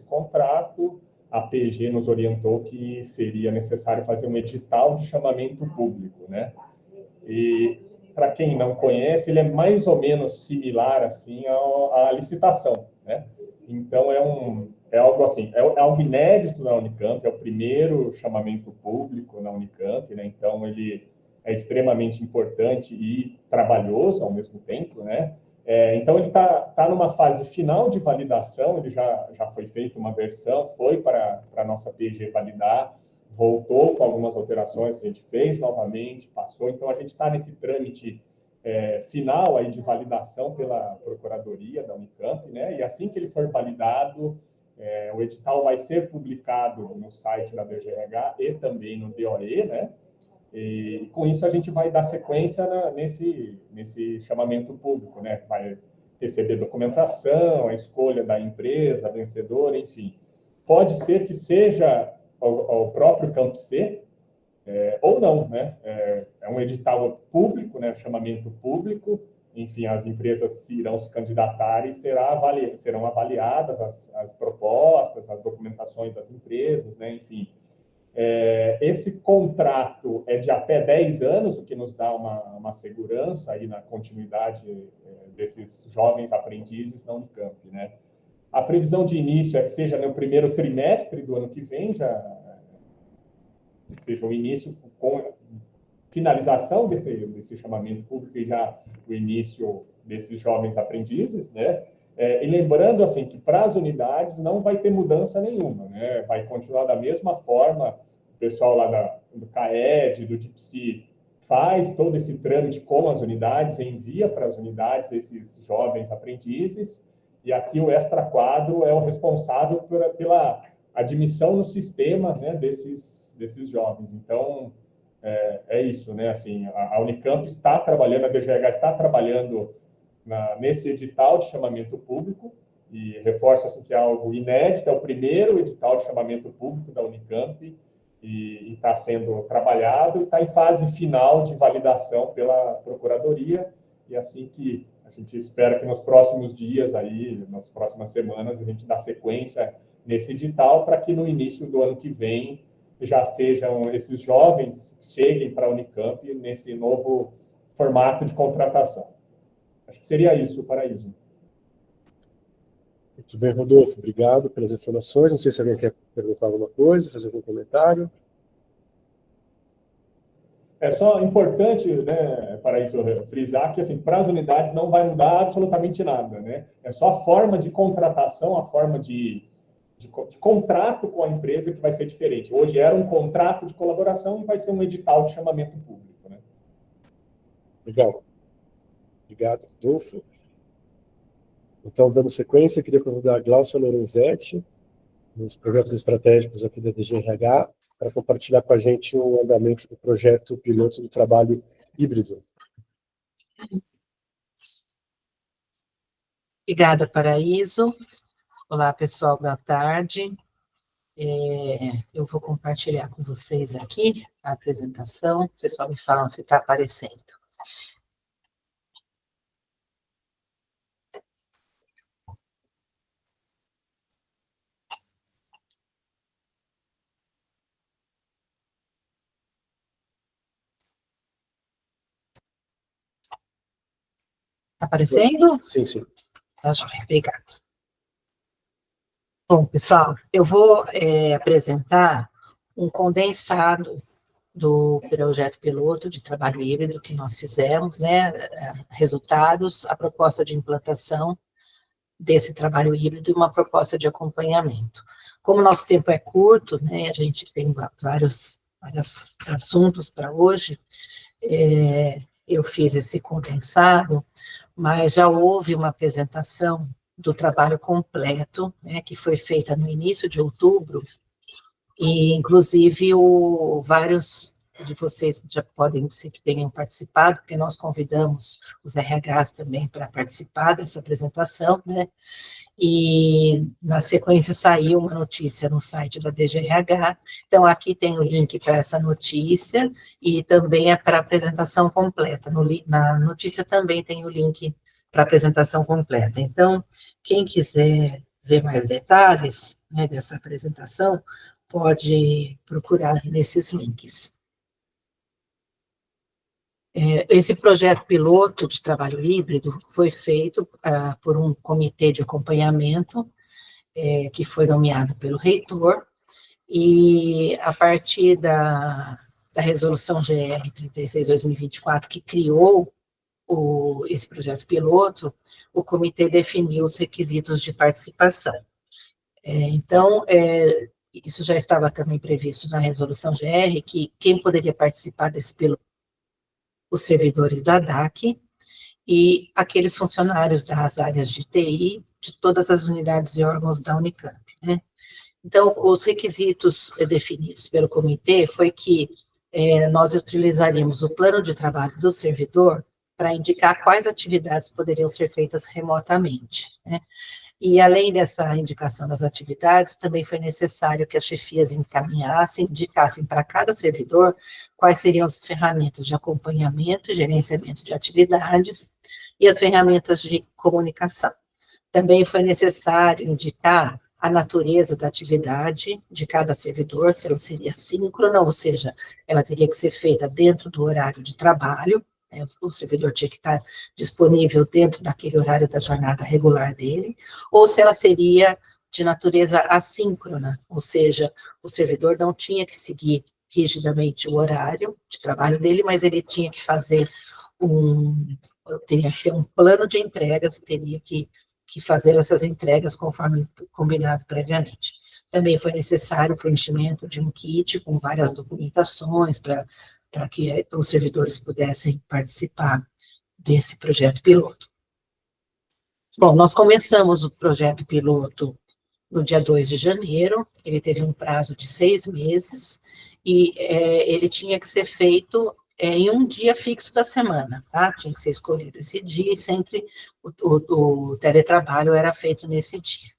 contrato, a PG nos orientou que seria necessário fazer um edital de chamamento público, né? E, para quem não conhece, ele é mais ou menos similar, assim, à licitação, né? Então, é algo assim, é algo inédito na Unicamp, é o primeiro chamamento público na Unicamp, né? Então, ele é extremamente importante e trabalhoso ao mesmo tempo, né? Então, ele está numa fase final de validação, ele já foi feita uma versão, foi para a nossa PG validar, voltou com algumas alterações, a gente fez novamente, passou, então a gente está nesse trâmite final aí de validação pela Procuradoria da Unicamp, né? E assim que ele for validado, o edital vai ser publicado no site da DGRH e também no DOE, né? E com isso a gente vai dar sequência nesse chamamento público, né? Vai receber documentação, a escolha da empresa, vencedora, enfim. Pode ser que seja o próprio CampC, ou não, né? É um edital público, né? Chamamento público, enfim, as empresas irão se candidatar e serão avaliadas as propostas, as documentações das empresas, né? Enfim. Esse contrato é de até 10 anos, o que nos dá uma segurança aí na continuidade desses jovens aprendizes na Unicamp, né? A previsão de início é que seja no primeiro trimestre do ano que vem, seja o início com finalização desse chamamento público e já o início desses jovens aprendizes, né? E lembrando, assim, que para as unidades não vai ter mudança nenhuma, né? Vai continuar da mesma forma, o pessoal lá do CAED, do DIPSI, faz todo esse trâmite com as unidades, envia para as unidades esses jovens aprendizes, e aqui o Extra Quadro é o responsável pela admissão no sistema, né, desses jovens. Então, é isso, né? Assim, a Unicamp está trabalhando, a DGH está trabalhando nesse edital de chamamento público, e reforço assim, que é algo inédito, é o primeiro edital de chamamento público da Unicamp, e está sendo trabalhado, e está em fase final de validação pela Procuradoria, e assim que a gente espera que nos próximos dias, aí, nas próximas semanas, a gente dá sequência nesse edital, para que no início do ano que vem já sejam esses jovens que cheguem para a Unicamp nesse novo formato de contratação. Acho que seria isso, Paraíso. Muito bem, Rodolfo. Obrigado pelas informações. Não sei se alguém quer perguntar alguma coisa, fazer algum comentário. É só importante, né, Paraíso, frisar que, assim, para as unidades não vai mudar absolutamente nada, né? É só a forma de contratação, a forma de contrato com a empresa que vai ser diferente. Hoje era um contrato de colaboração e vai ser um edital de chamamento público, né? Legal. Obrigado, Rodolfo. Então, dando sequência, queria convidar a Glaucia Lorenzetti, nos projetos estratégicos aqui da DGRH, para compartilhar com a gente o andamento do projeto piloto do trabalho híbrido. Obrigada, Paraíso. Olá, pessoal, boa tarde. Eu vou compartilhar com vocês aqui a apresentação. O pessoal me fala se está aparecendo. Está aparecendo? Sim, sim. Tá, joia, obrigada. Bom, pessoal, eu vou apresentar um condensado do projeto piloto de trabalho híbrido que nós fizemos, né, resultados, a proposta de implantação desse trabalho híbrido e uma proposta de acompanhamento. Como o nosso tempo é curto, né, a gente tem vários assuntos para hoje, eu fiz esse condensado, mas já houve uma apresentação do trabalho completo, né, que foi feita no início de outubro, e inclusive vários de vocês já podem ser que tenham participado, porque nós convidamos os RHs também para participar dessa apresentação, né? E na sequência saiu uma notícia no site da DGRH, então aqui tem o link para essa notícia e também é para a apresentação completa. Na notícia também tem o link para a apresentação completa. Então, quem quiser ver mais detalhes, né, dessa apresentação, pode procurar nesses links. Esse projeto piloto de trabalho híbrido foi feito por um comitê de acompanhamento, que foi nomeado pelo reitor, e a partir da resolução GR 36/2024, que criou esse projeto piloto, o comitê definiu os requisitos de participação. Então, isso já estava também previsto na resolução GR, que quem poderia participar desse piloto, os servidores da DAC e aqueles funcionários das áreas de TI, de todas as unidades e órgãos da Unicamp, né? Então, os requisitos definidos pelo comitê foi que nós utilizaríamos o plano de trabalho do servidor para indicar quais atividades poderiam ser feitas remotamente, né? E, além dessa indicação das atividades, também foi necessário que as chefias indicassem para cada servidor quais seriam as ferramentas de acompanhamento e gerenciamento de atividades e as ferramentas de comunicação. Também foi necessário indicar a natureza da atividade de cada servidor, se ela seria síncrona, ou seja, ela teria que ser feita dentro do horário de trabalho, o servidor tinha que estar disponível dentro daquele horário da jornada regular dele, ou se ela seria de natureza assíncrona, ou seja, o servidor não tinha que seguir rigidamente o horário de trabalho dele, mas ele tinha que fazer teria que ter um plano de entregas, teria que fazer essas entregas conforme combinado previamente. Também foi necessário o preenchimento de um kit com várias documentações para que os servidores pudessem participar desse projeto piloto. Bom, nós começamos o projeto piloto no dia 2 de janeiro, ele teve um prazo de 6 meses, e ele tinha que ser feito em um dia fixo da semana, tá? Tinha que ser escolhido esse dia, e sempre o teletrabalho era feito nesse dia.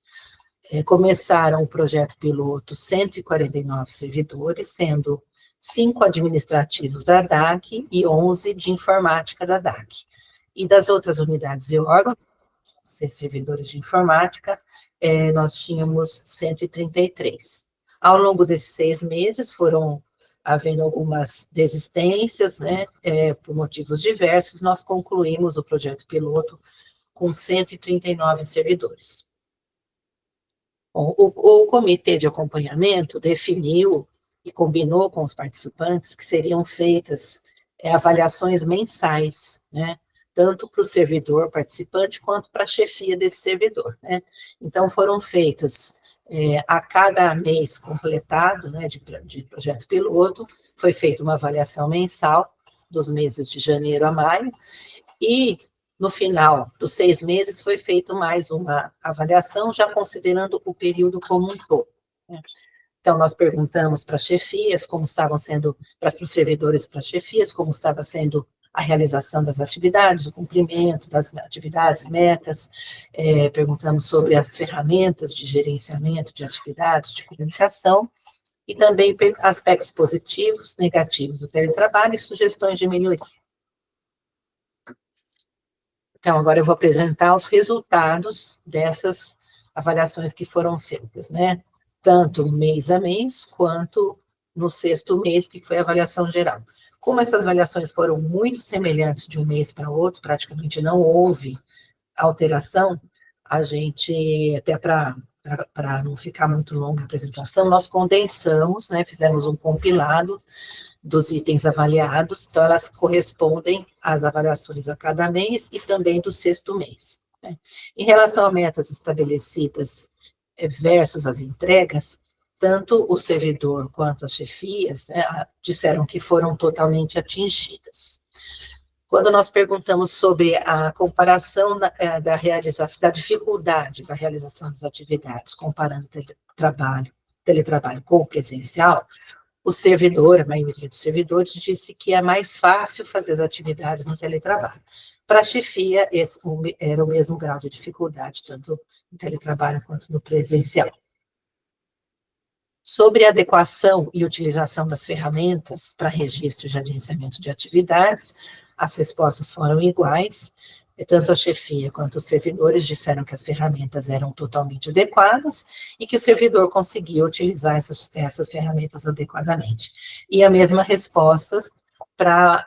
Começaram o projeto piloto 149 servidores, sendo 5 administrativos da DAC e 11 de informática da DAC. E das outras unidades e órgãos, servidores de informática, nós tínhamos 133. Ao longo desses 6 meses, foram havendo algumas desistências, né, por motivos diversos, nós concluímos o projeto piloto com 139 servidores. Bom, o comitê de acompanhamento definiu e combinou com os participantes que seriam feitas avaliações mensais, né, tanto para o servidor participante quanto para a chefia desse servidor, né. Então, foram feitas, a cada mês completado, né, de projeto piloto, foi feita uma avaliação mensal dos meses de janeiro a maio, e no final dos 6 meses foi feita mais uma avaliação, já considerando o período como um todo, né. Então, nós perguntamos para as chefias como estavam sendo, para os servidores e para as chefias, como estava sendo a realização das atividades, o cumprimento das atividades, metas, perguntamos sobre as ferramentas de gerenciamento de atividades, de comunicação, e também aspectos positivos, negativos do teletrabalho e sugestões de melhoria. Então, agora eu vou apresentar os resultados dessas avaliações que foram feitas, né? Tanto mês a mês, quanto no 6º mês, que foi a avaliação geral. Como essas avaliações foram muito semelhantes de um mês para outro, praticamente não houve alteração, a gente, até para não ficar muito longa a apresentação, nós condensamos, né, fizemos um compilado dos itens avaliados, então elas correspondem às avaliações a cada mês e também do 6º mês, né. Em relação a metas estabelecidas versus as entregas, tanto o servidor quanto as chefias, né, disseram que foram totalmente atingidas. Quando nós perguntamos sobre a comparação da realização, da dificuldade da realização das atividades, comparando teletrabalho com o presencial, o servidor, a maioria dos servidores, disse que é mais fácil fazer as atividades no teletrabalho. Para a chefia, era o mesmo grau de dificuldade, tanto no teletrabalho quanto no presencial. Sobre a adequação e utilização das ferramentas para registro e gerenciamento de atividades, as respostas foram iguais, tanto a chefia quanto os servidores disseram que as ferramentas eram totalmente adequadas e que o servidor conseguia utilizar essas ferramentas adequadamente. E a mesma resposta para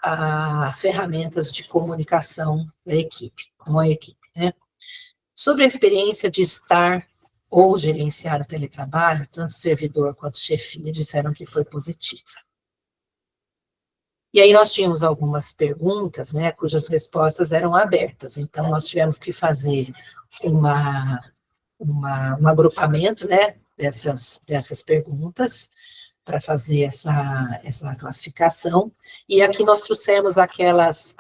as ferramentas de comunicação da equipe, com a equipe, né? Sobre a experiência de estar ou gerenciar o teletrabalho, tanto servidor quanto chefia disseram que foi positiva. E aí nós tínhamos algumas perguntas, né, cujas respostas eram abertas, então nós tivemos que fazer um agrupamento, né, dessas perguntas, para fazer essa classificação, e aqui nós trouxemos aquelas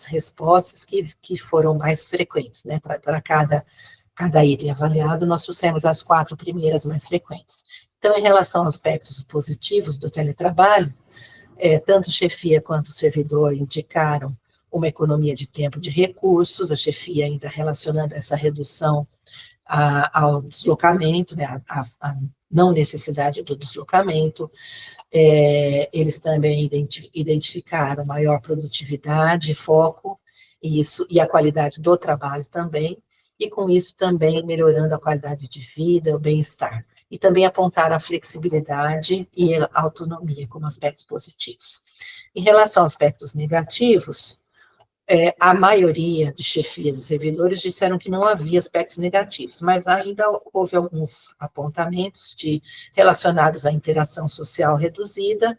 respostas que foram mais frequentes, né, para cada item avaliado, nós trouxemos as 4 primeiras mais frequentes. Então, em relação aos aspectos positivos do teletrabalho, tanto chefia quanto servidor indicaram uma economia de tempo e de recursos, a chefia ainda relacionando essa redução ao deslocamento, né, a não necessidade do deslocamento. Eles também identificaram maior produtividade, foco, e a qualidade do trabalho também, e com isso também melhorando a qualidade de vida, o bem-estar. E também apontaram a flexibilidade e a autonomia como aspectos positivos. Em relação aos aspectos negativos, a maioria de chefias e servidores disseram que não havia aspectos negativos, mas ainda houve alguns apontamentos relacionados à interação social reduzida,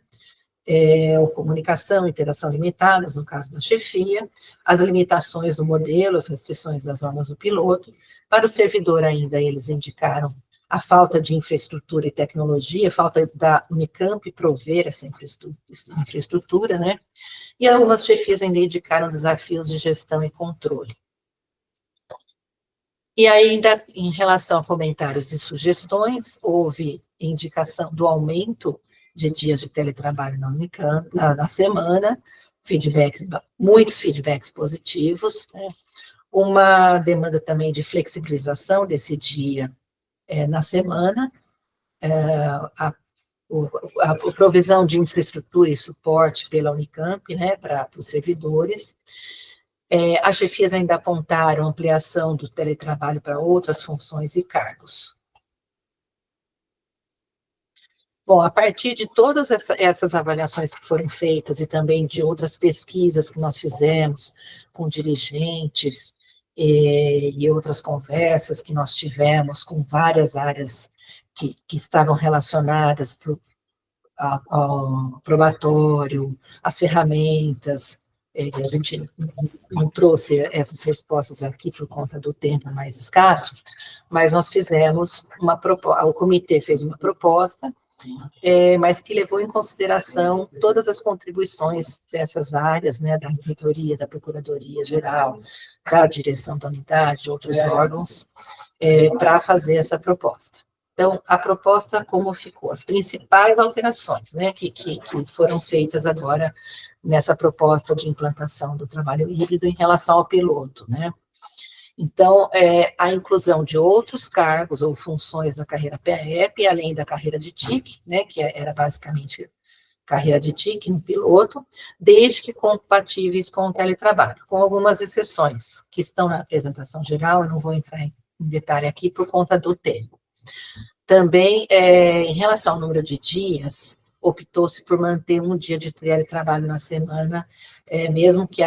comunicação, interação limitadas, no caso da chefia, as limitações do modelo, as restrições das normas do piloto. Para o servidor ainda, eles indicaram a falta de infraestrutura e tecnologia, a falta da Unicamp prover essa infraestrutura, né? E algumas chefias ainda indicaram desafios de gestão e controle. E ainda, em relação a comentários e sugestões, houve indicação do aumento de dias de teletrabalho na Unicamp, na semana, muitos feedbacks positivos, né? Uma demanda também de flexibilização desse dia na semana, a provisão de infraestrutura e suporte pela Unicamp, né, para os servidores. As chefias ainda apontaram ampliação do teletrabalho para outras funções e cargos. Bom, a partir de todas essas avaliações que foram feitas e também de outras pesquisas que nós fizemos com dirigentes e outras conversas que nós tivemos com várias áreas que estavam relacionadas ao probatório, as ferramentas, a gente não trouxe essas respostas aqui por conta do tempo mais escasso, mas nós fizemos uma proposta, o comitê fez uma proposta, mas que levou em consideração todas as contribuições dessas áreas, né, da reitoria, da procuradoria-geral, da direção da unidade, de outros órgãos, para fazer essa proposta. Então, a proposta, como ficou? As principais alterações, né, que foram feitas agora nessa proposta de implantação do trabalho híbrido em relação ao piloto, né? Então, a inclusão de outros cargos ou funções da carreira PAEP, além da carreira de TIC, né, que era basicamente carreira de TIC no piloto, desde que compatíveis com o teletrabalho, com algumas exceções que estão na apresentação geral, eu não vou entrar em detalhe aqui por conta do tempo. Também, em relação ao número de dias, optou-se por manter um dia de teletrabalho na semana, mesmo que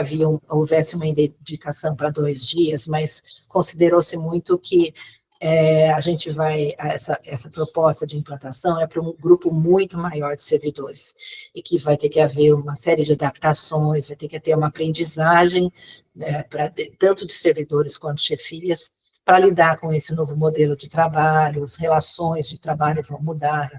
houvesse uma indicação para 2 dias, mas considerou-se muito que a gente essa proposta de implantação é para um grupo muito maior de servidores, e que vai ter que haver uma série de adaptações, vai ter que ter uma aprendizagem, tanto de servidores quanto chefias, para lidar com esse novo modelo de trabalho, as relações de trabalho vão mudar,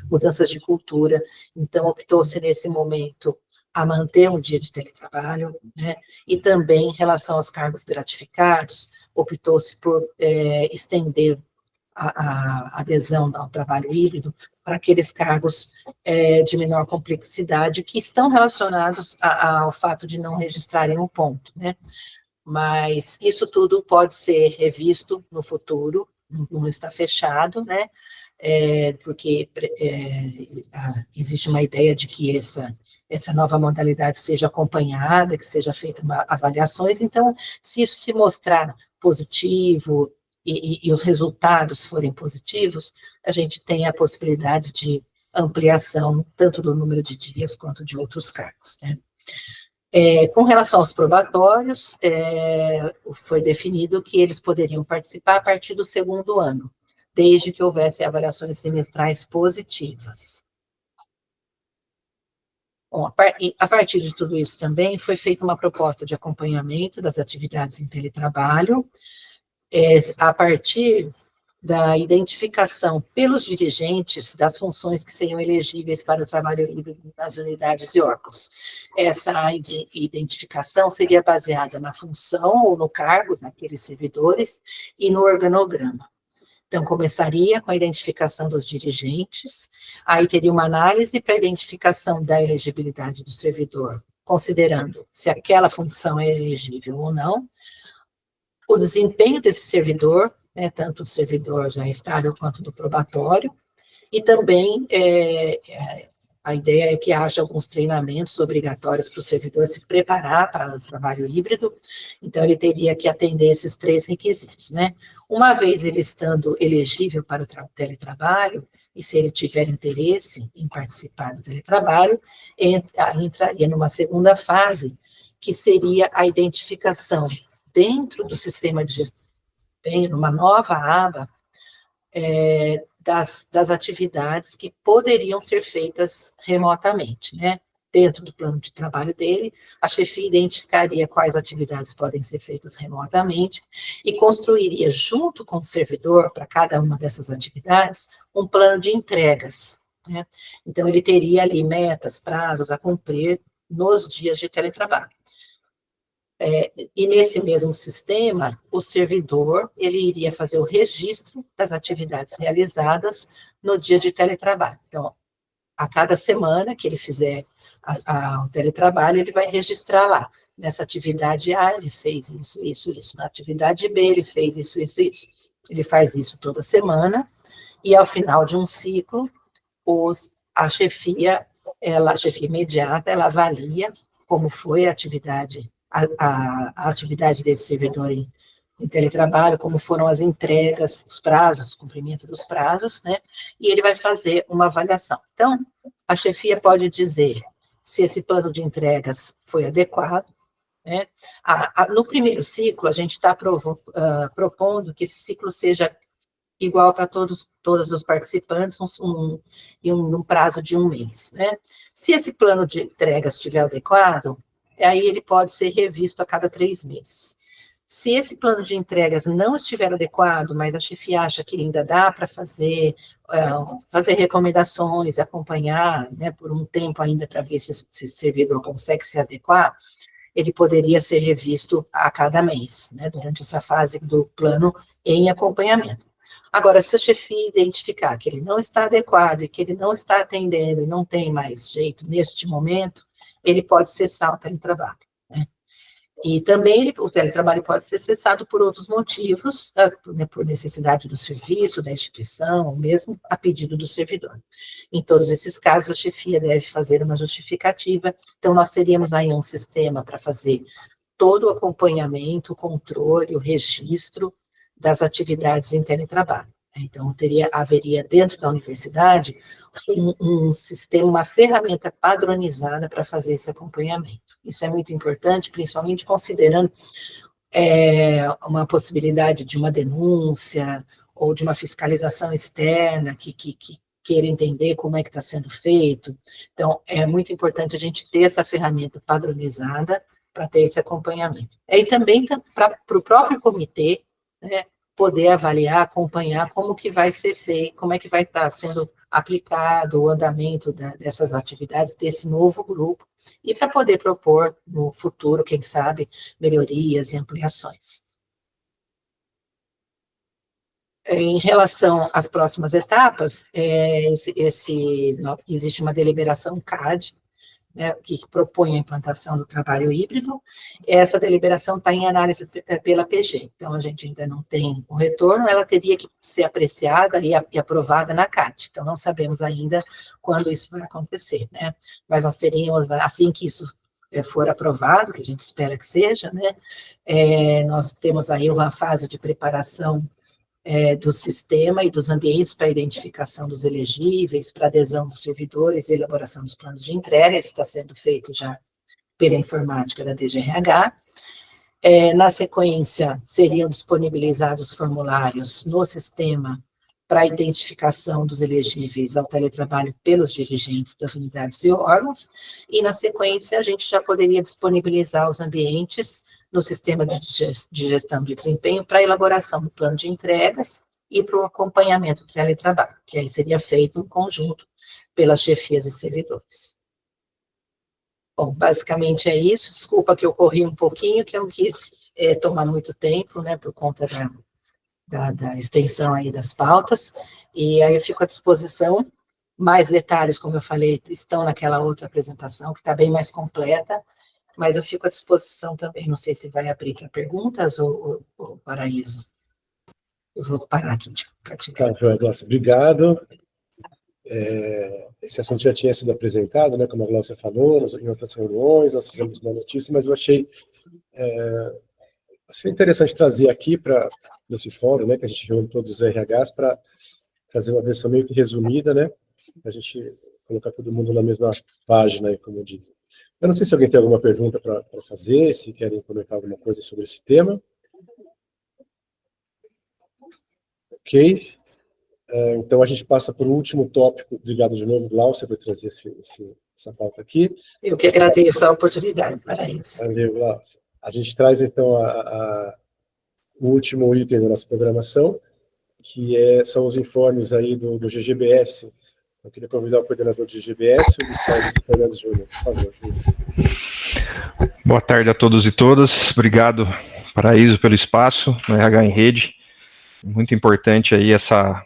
mudanças de cultura, então optou-se nesse momento a manter um dia de teletrabalho, né, e também em relação aos cargos gratificados, optou-se por estender a adesão ao trabalho híbrido para aqueles cargos de menor complexidade que estão relacionados ao fato de não registrarem um ponto, né? Mas isso tudo pode ser revisto no futuro, não está fechado, né? Porque existe uma ideia de que essa nova modalidade seja acompanhada, que seja feita avaliações. Então, se isso se mostrar positivo e os resultados forem positivos, a gente tem a possibilidade de ampliação tanto do número de dias quanto de outros cargos, né? Com relação aos probatórios, foi definido que eles poderiam participar a partir do 2º ano, desde que houvesse avaliações semestrais positivas. Bom, a partir de tudo isso também foi feita uma proposta de acompanhamento das atividades em teletrabalho, a partir da identificação pelos dirigentes das funções que seriam elegíveis para o trabalho híbrido nas unidades e órgãos. Essa identificação seria baseada na função ou no cargo daqueles servidores e no organograma. Então, começaria com a identificação dos dirigentes, aí teria uma análise para a identificação da elegibilidade do servidor, considerando se aquela função é elegível ou não, o desempenho desse servidor, né, tanto do servidor já estável quanto do probatório, e também a ideia é que haja alguns treinamentos obrigatórios para o servidor se preparar para o trabalho híbrido, então ele teria que atender esses 3 requisitos, né? Uma vez ele estando elegível para o teletrabalho, e se ele tiver interesse em participar do teletrabalho, entraria numa segunda fase, que seria a identificação dentro do sistema de gestão, numa nova aba, das atividades que poderiam ser feitas remotamente, né? Dentro do plano de trabalho dele, a chefia identificaria quais atividades podem ser feitas remotamente e construiria, junto com o servidor, para cada uma dessas atividades, um plano de entregas, né? Então, ele teria ali metas, prazos a cumprir nos dias de teletrabalho. E nesse mesmo sistema, o servidor, ele iria fazer o registro das atividades realizadas no dia de teletrabalho. Então, a cada semana que ele fizer o teletrabalho, ele vai registrar lá. Nessa atividade A, ele fez isso, isso, isso. Na atividade B, ele fez isso, isso, isso. Ele faz isso toda semana, e ao final de um ciclo, a chefia imediata, ela avalia como foi a atividade desse servidor em teletrabalho, como foram as entregas, os prazos, o cumprimento dos prazos, né? E ele vai fazer uma avaliação. Então, a chefia pode dizer se esse plano de entregas foi adequado, né? No primeiro ciclo, a gente está propondo que esse ciclo seja igual para todos os participantes, num prazo de 1 mês, né? Se esse plano de entregas estiver adequado, aí ele pode ser revisto a cada 3 meses. Se esse plano de entregas não estiver adequado, mas a chefia acha que ainda dá para fazer recomendações, acompanhar, né, por um tempo ainda para ver se esse servidor consegue se adequar, ele poderia ser revisto a cada mês, né, durante essa fase do plano em acompanhamento. Agora, se a chefia identificar que ele não está adequado e que ele não está atendendo e não tem mais jeito neste momento, ele pode cessar o teletrabalho, né? E também o teletrabalho pode ser cessado por outros motivos, né, por necessidade do serviço, da instituição, ou mesmo a pedido do servidor. Em todos esses casos, a chefia deve fazer uma justificativa, então nós teríamos aí um sistema para fazer todo o acompanhamento, o controle, o registro das atividades em teletrabalho. Então, haveria dentro da universidade um sistema, uma ferramenta padronizada para fazer esse acompanhamento. Isso é muito importante, principalmente considerando uma possibilidade de uma denúncia ou de uma fiscalização externa que queira entender como é que está sendo feito. Então, é muito importante a gente ter essa ferramenta padronizada para ter esse acompanhamento. E também para o próprio comitê, né, poder avaliar, acompanhar como que vai ser feito, como é que vai estar sendo aplicado o andamento dessas atividades desse novo grupo, e para poder propor no futuro, quem sabe, melhorias e ampliações. Em relação às próximas etapas, existe uma deliberação CAD, né, que propõe a implantação do trabalho híbrido. Essa deliberação está em análise pela PG, então a gente ainda não tem o retorno, ela teria que ser apreciada e aprovada na CAD, então não sabemos ainda quando isso vai acontecer, né, mas nós teríamos, assim que isso for aprovado, que a gente espera que seja, né, nós temos aí uma fase de preparação do sistema e dos ambientes para identificação dos elegíveis, para adesão dos servidores e elaboração dos planos de entrega, isso está sendo feito já pela informática da DGRH. Na sequência, seriam disponibilizados formulários no sistema para identificação dos elegíveis ao teletrabalho pelos dirigentes das unidades e órgãos, e na sequência a gente já poderia disponibilizar os ambientes no sistema de gestão de desempenho para a elaboração do plano de entregas e para o acompanhamento do teletrabalho, que aí seria feito em conjunto pelas chefias e servidores. Bom, basicamente é isso, desculpa que eu corri um pouquinho, que eu não quis tomar muito tempo, né, por conta da extensão aí das pautas, e aí eu fico à disposição. Mais detalhes, como eu falei, estão naquela outra apresentação, que está bem mais completa, mas eu fico à disposição também, não sei se vai abrir para perguntas ou Paraíso. Eu vou parar aqui de compartilhar. Tá, Glaucia, obrigado. Esse assunto já tinha sido apresentado, né, como a Glaucia falou, em outras reuniões, nós fizemos uma notícia, mas eu achei interessante trazer aqui para esse fórum, né, que a gente reúne todos os RHs, para trazer uma versão meio que resumida, né, para a gente colocar todo mundo na mesma página, aí, como dizem. Eu não sei se alguém tem alguma pergunta para fazer, se querem comentar alguma coisa sobre esse tema. Ok. Então, a gente passa para o último tópico. Obrigado de novo, Glaucia, por trazer essa pauta aqui. Eu que agradeço a oportunidade para isso. Valeu, Glaucia. A gente traz, então, o último item da nossa programação, que são os informes aí do GGBS. Eu queria convidar o coordenador do GGBS, o Carlos Fernandes Júnior, por favor. Isso. Boa tarde a todos e todas. Obrigado, Paraíso, pelo espaço no RH em Rede. Muito importante aí essa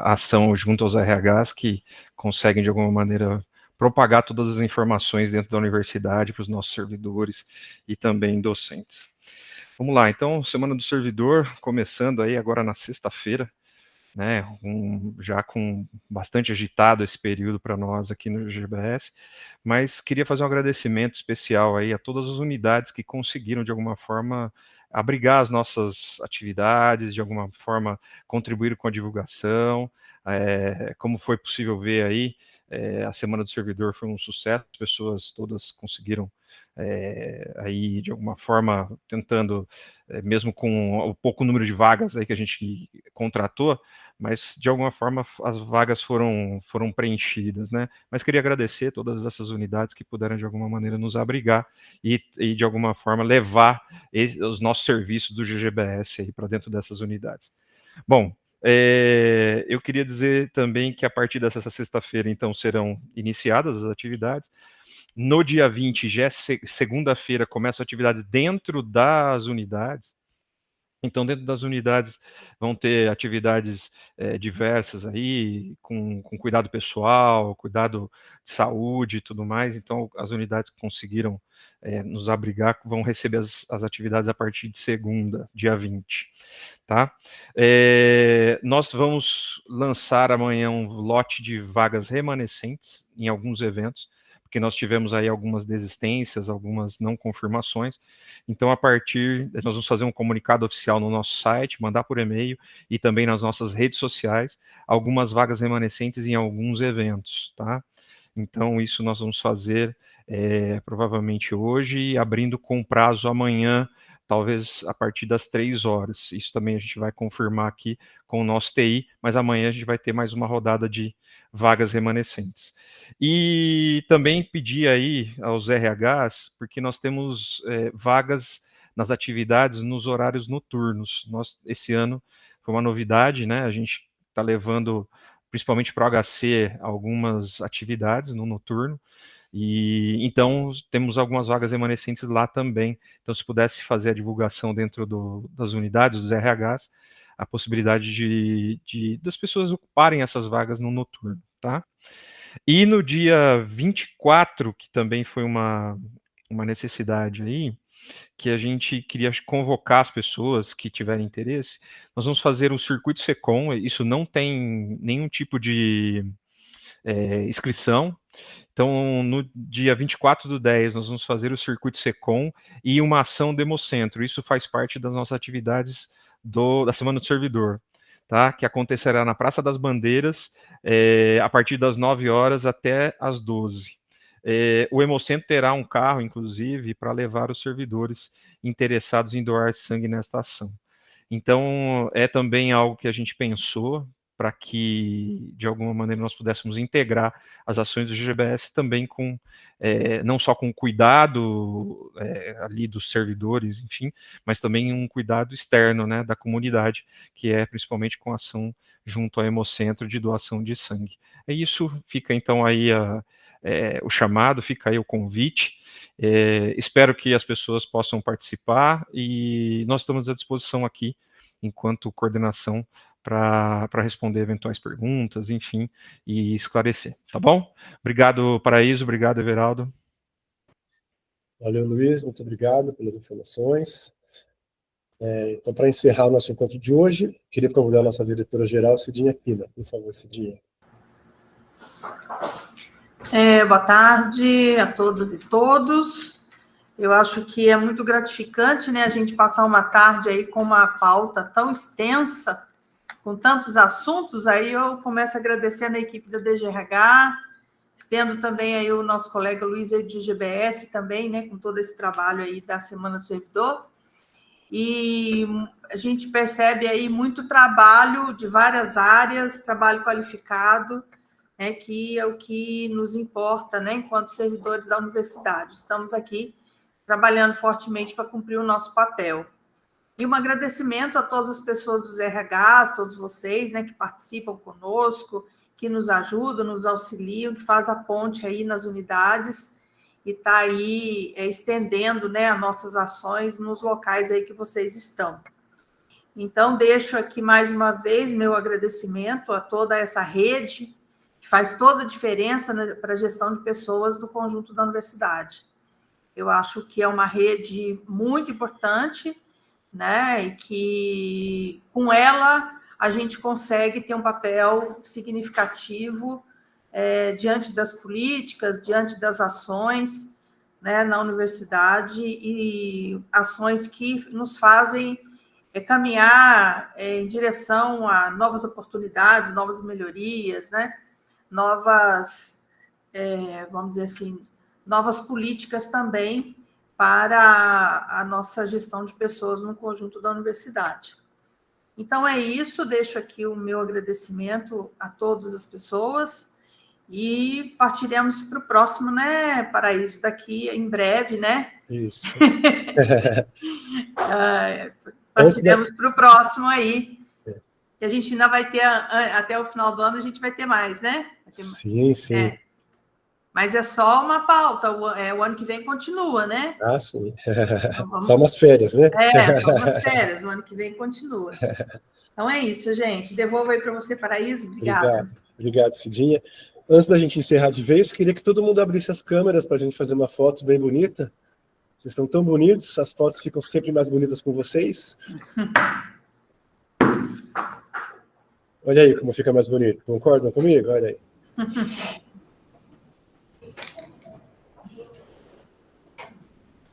ação junto aos RHs que conseguem, de alguma maneira, propagar todas as informações dentro da universidade para os nossos servidores e também docentes. Vamos lá, então, Semana do Servidor, começando aí agora na sexta-feira, né, já com bastante agitado esse período para nós aqui no GBS, mas queria fazer um agradecimento especial aí a todas as unidades que conseguiram, de alguma forma, abrigar as nossas atividades, de alguma forma contribuir com a divulgação, como foi possível ver aí, a Semana do Servidor foi um sucesso, as pessoas todas conseguiram aí, de alguma forma, tentando, mesmo com o pouco número de vagas aí que a gente contratou, mas, de alguma forma, as vagas foram preenchidas, né? Mas queria agradecer todas essas unidades que puderam, de alguma maneira, nos abrigar e de alguma forma, levar os nossos serviços do GGBS aí para dentro dessas unidades. Bom, eu queria dizer também que, a partir dessa sexta-feira, então, serão iniciadas as atividades. No dia 20, já é segunda-feira, começam atividades dentro das unidades. Então, dentro das unidades vão ter atividades diversas aí, com cuidado pessoal, cuidado de saúde e tudo mais. Então, as unidades que conseguiram nos abrigar vão receber as atividades a partir de segunda, dia 20. Tá? Nós vamos lançar amanhã um lote de vagas remanescentes em alguns eventos, porque nós tivemos aí algumas desistências, algumas não confirmações. Então, nós vamos fazer um comunicado oficial no nosso site, mandar por e-mail e também nas nossas redes sociais, algumas vagas remanescentes em alguns eventos, tá? Então, isso nós vamos fazer provavelmente hoje, abrindo com prazo amanhã, talvez a partir das 3 horas. Isso também a gente vai confirmar aqui com o nosso TI, mas amanhã a gente vai ter mais uma rodada de vagas remanescentes. E também pedir aí aos RHs, porque nós temos vagas nas atividades nos horários noturnos. Esse ano foi uma novidade, né? A gente está levando, principalmente para o HC, algumas atividades no noturno, e então temos algumas vagas remanescentes lá também. Então, se pudesse fazer a divulgação dentro das unidades, dos RHs, a possibilidade das pessoas ocuparem essas vagas no noturno, tá? E no dia 24, que também foi uma necessidade aí, que a gente queria convocar as pessoas que tiverem interesse, nós vamos fazer um circuito SECOM, isso não tem nenhum tipo de inscrição. Então, no dia 24/10, nós vamos fazer o circuito SECOM e uma ação do Hemocentro. Isso faz parte das nossas atividades da Semana do Servidor, tá? Que acontecerá na Praça das Bandeiras, a partir das 9 horas até as 12. O Hemocentro terá um carro, inclusive, para levar os servidores interessados em doar sangue nesta ação. Então, é também algo que a gente pensou para que, de alguma maneira, nós pudéssemos integrar as ações do GBS também com, não só com cuidado ali dos servidores, enfim, mas também um cuidado externo, né, da comunidade, que é principalmente com ação junto ao Hemocentro de doação de sangue. É isso, fica então aí o chamado, fica aí o convite. Espero que as pessoas possam participar e nós estamos à disposição aqui, enquanto coordenação, para responder eventuais perguntas, enfim, e esclarecer, tá bom? Obrigado, Paraíso, obrigado, Everaldo. Valeu, Luiz, muito obrigado pelas informações. Então, para encerrar o nosso encontro de hoje, queria convidar a nossa diretora-geral, Cidinha Aquina. Por favor, Cidinha. Boa tarde a todas e todos. Eu acho que é muito gratificante, né, a gente passar uma tarde aí com uma pauta tão extensa, com tantos assuntos. Aí eu começo agradecendo a equipe da DGRH, estendo também aí o nosso colega Luiz aí de GBS também, né, com todo esse trabalho aí da Semana do Servidor. E a gente percebe aí muito trabalho de várias áreas, trabalho qualificado, que é o que nos importa, né, enquanto servidores da universidade. Estamos aqui trabalhando fortemente para cumprir o nosso papel. E um agradecimento a todas as pessoas dos RHs, todos vocês, né, que participam conosco, que nos ajudam, nos auxiliam, que faz a ponte aí nas unidades e está aí estendendo, né, as nossas ações nos locais aí que vocês estão. Então, deixo aqui mais uma vez meu agradecimento a toda essa rede, que faz toda a diferença, né, para a gestão de pessoas do conjunto da universidade. Eu acho que é uma rede muito importante, né, e que com ela a gente consegue ter um papel significativo diante das políticas, diante das ações, né, na universidade, e ações que nos fazem caminhar em direção a novas oportunidades, novas melhorias, né, novas, vamos dizer assim, novas políticas também para a nossa gestão de pessoas no conjunto da universidade. Então, é isso, deixo aqui o meu agradecimento a todas as pessoas e partiremos para o próximo, né, Paraíso, daqui em breve, né? Isso. Partiremos para o próximo aí. E a gente ainda vai ter, até o final do ano, a gente vai ter mais, né? Sim, sim. Mas é só uma pauta, o ano que vem continua, né? Ah, sim. Então, só umas férias, né? Só umas férias, o ano que vem continua. Então é isso, gente. Devolvo aí para você, Paraíso. Obrigada. Obrigado, Cidinha. Antes da gente encerrar de vez, queria que todo mundo abrisse as câmeras para a gente fazer uma foto bem bonita. Vocês estão tão bonitos, as fotos ficam sempre mais bonitas com vocês. Olha aí como fica mais bonito. Concordam comigo? Olha aí.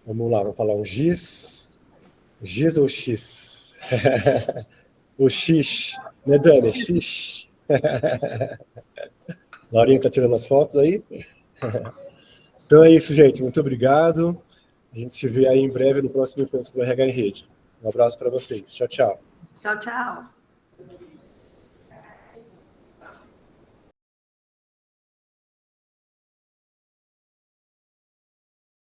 Vamos lá, vamos falar um giz. Giz ou X? O X, né, Dani? X. Laurinha está tirando as fotos aí. Então é isso, gente. Muito obrigado. A gente se vê aí em breve no próximo encontro do RH em Rede. Um abraço para vocês. Tchau, tchau. Tchau, tchau.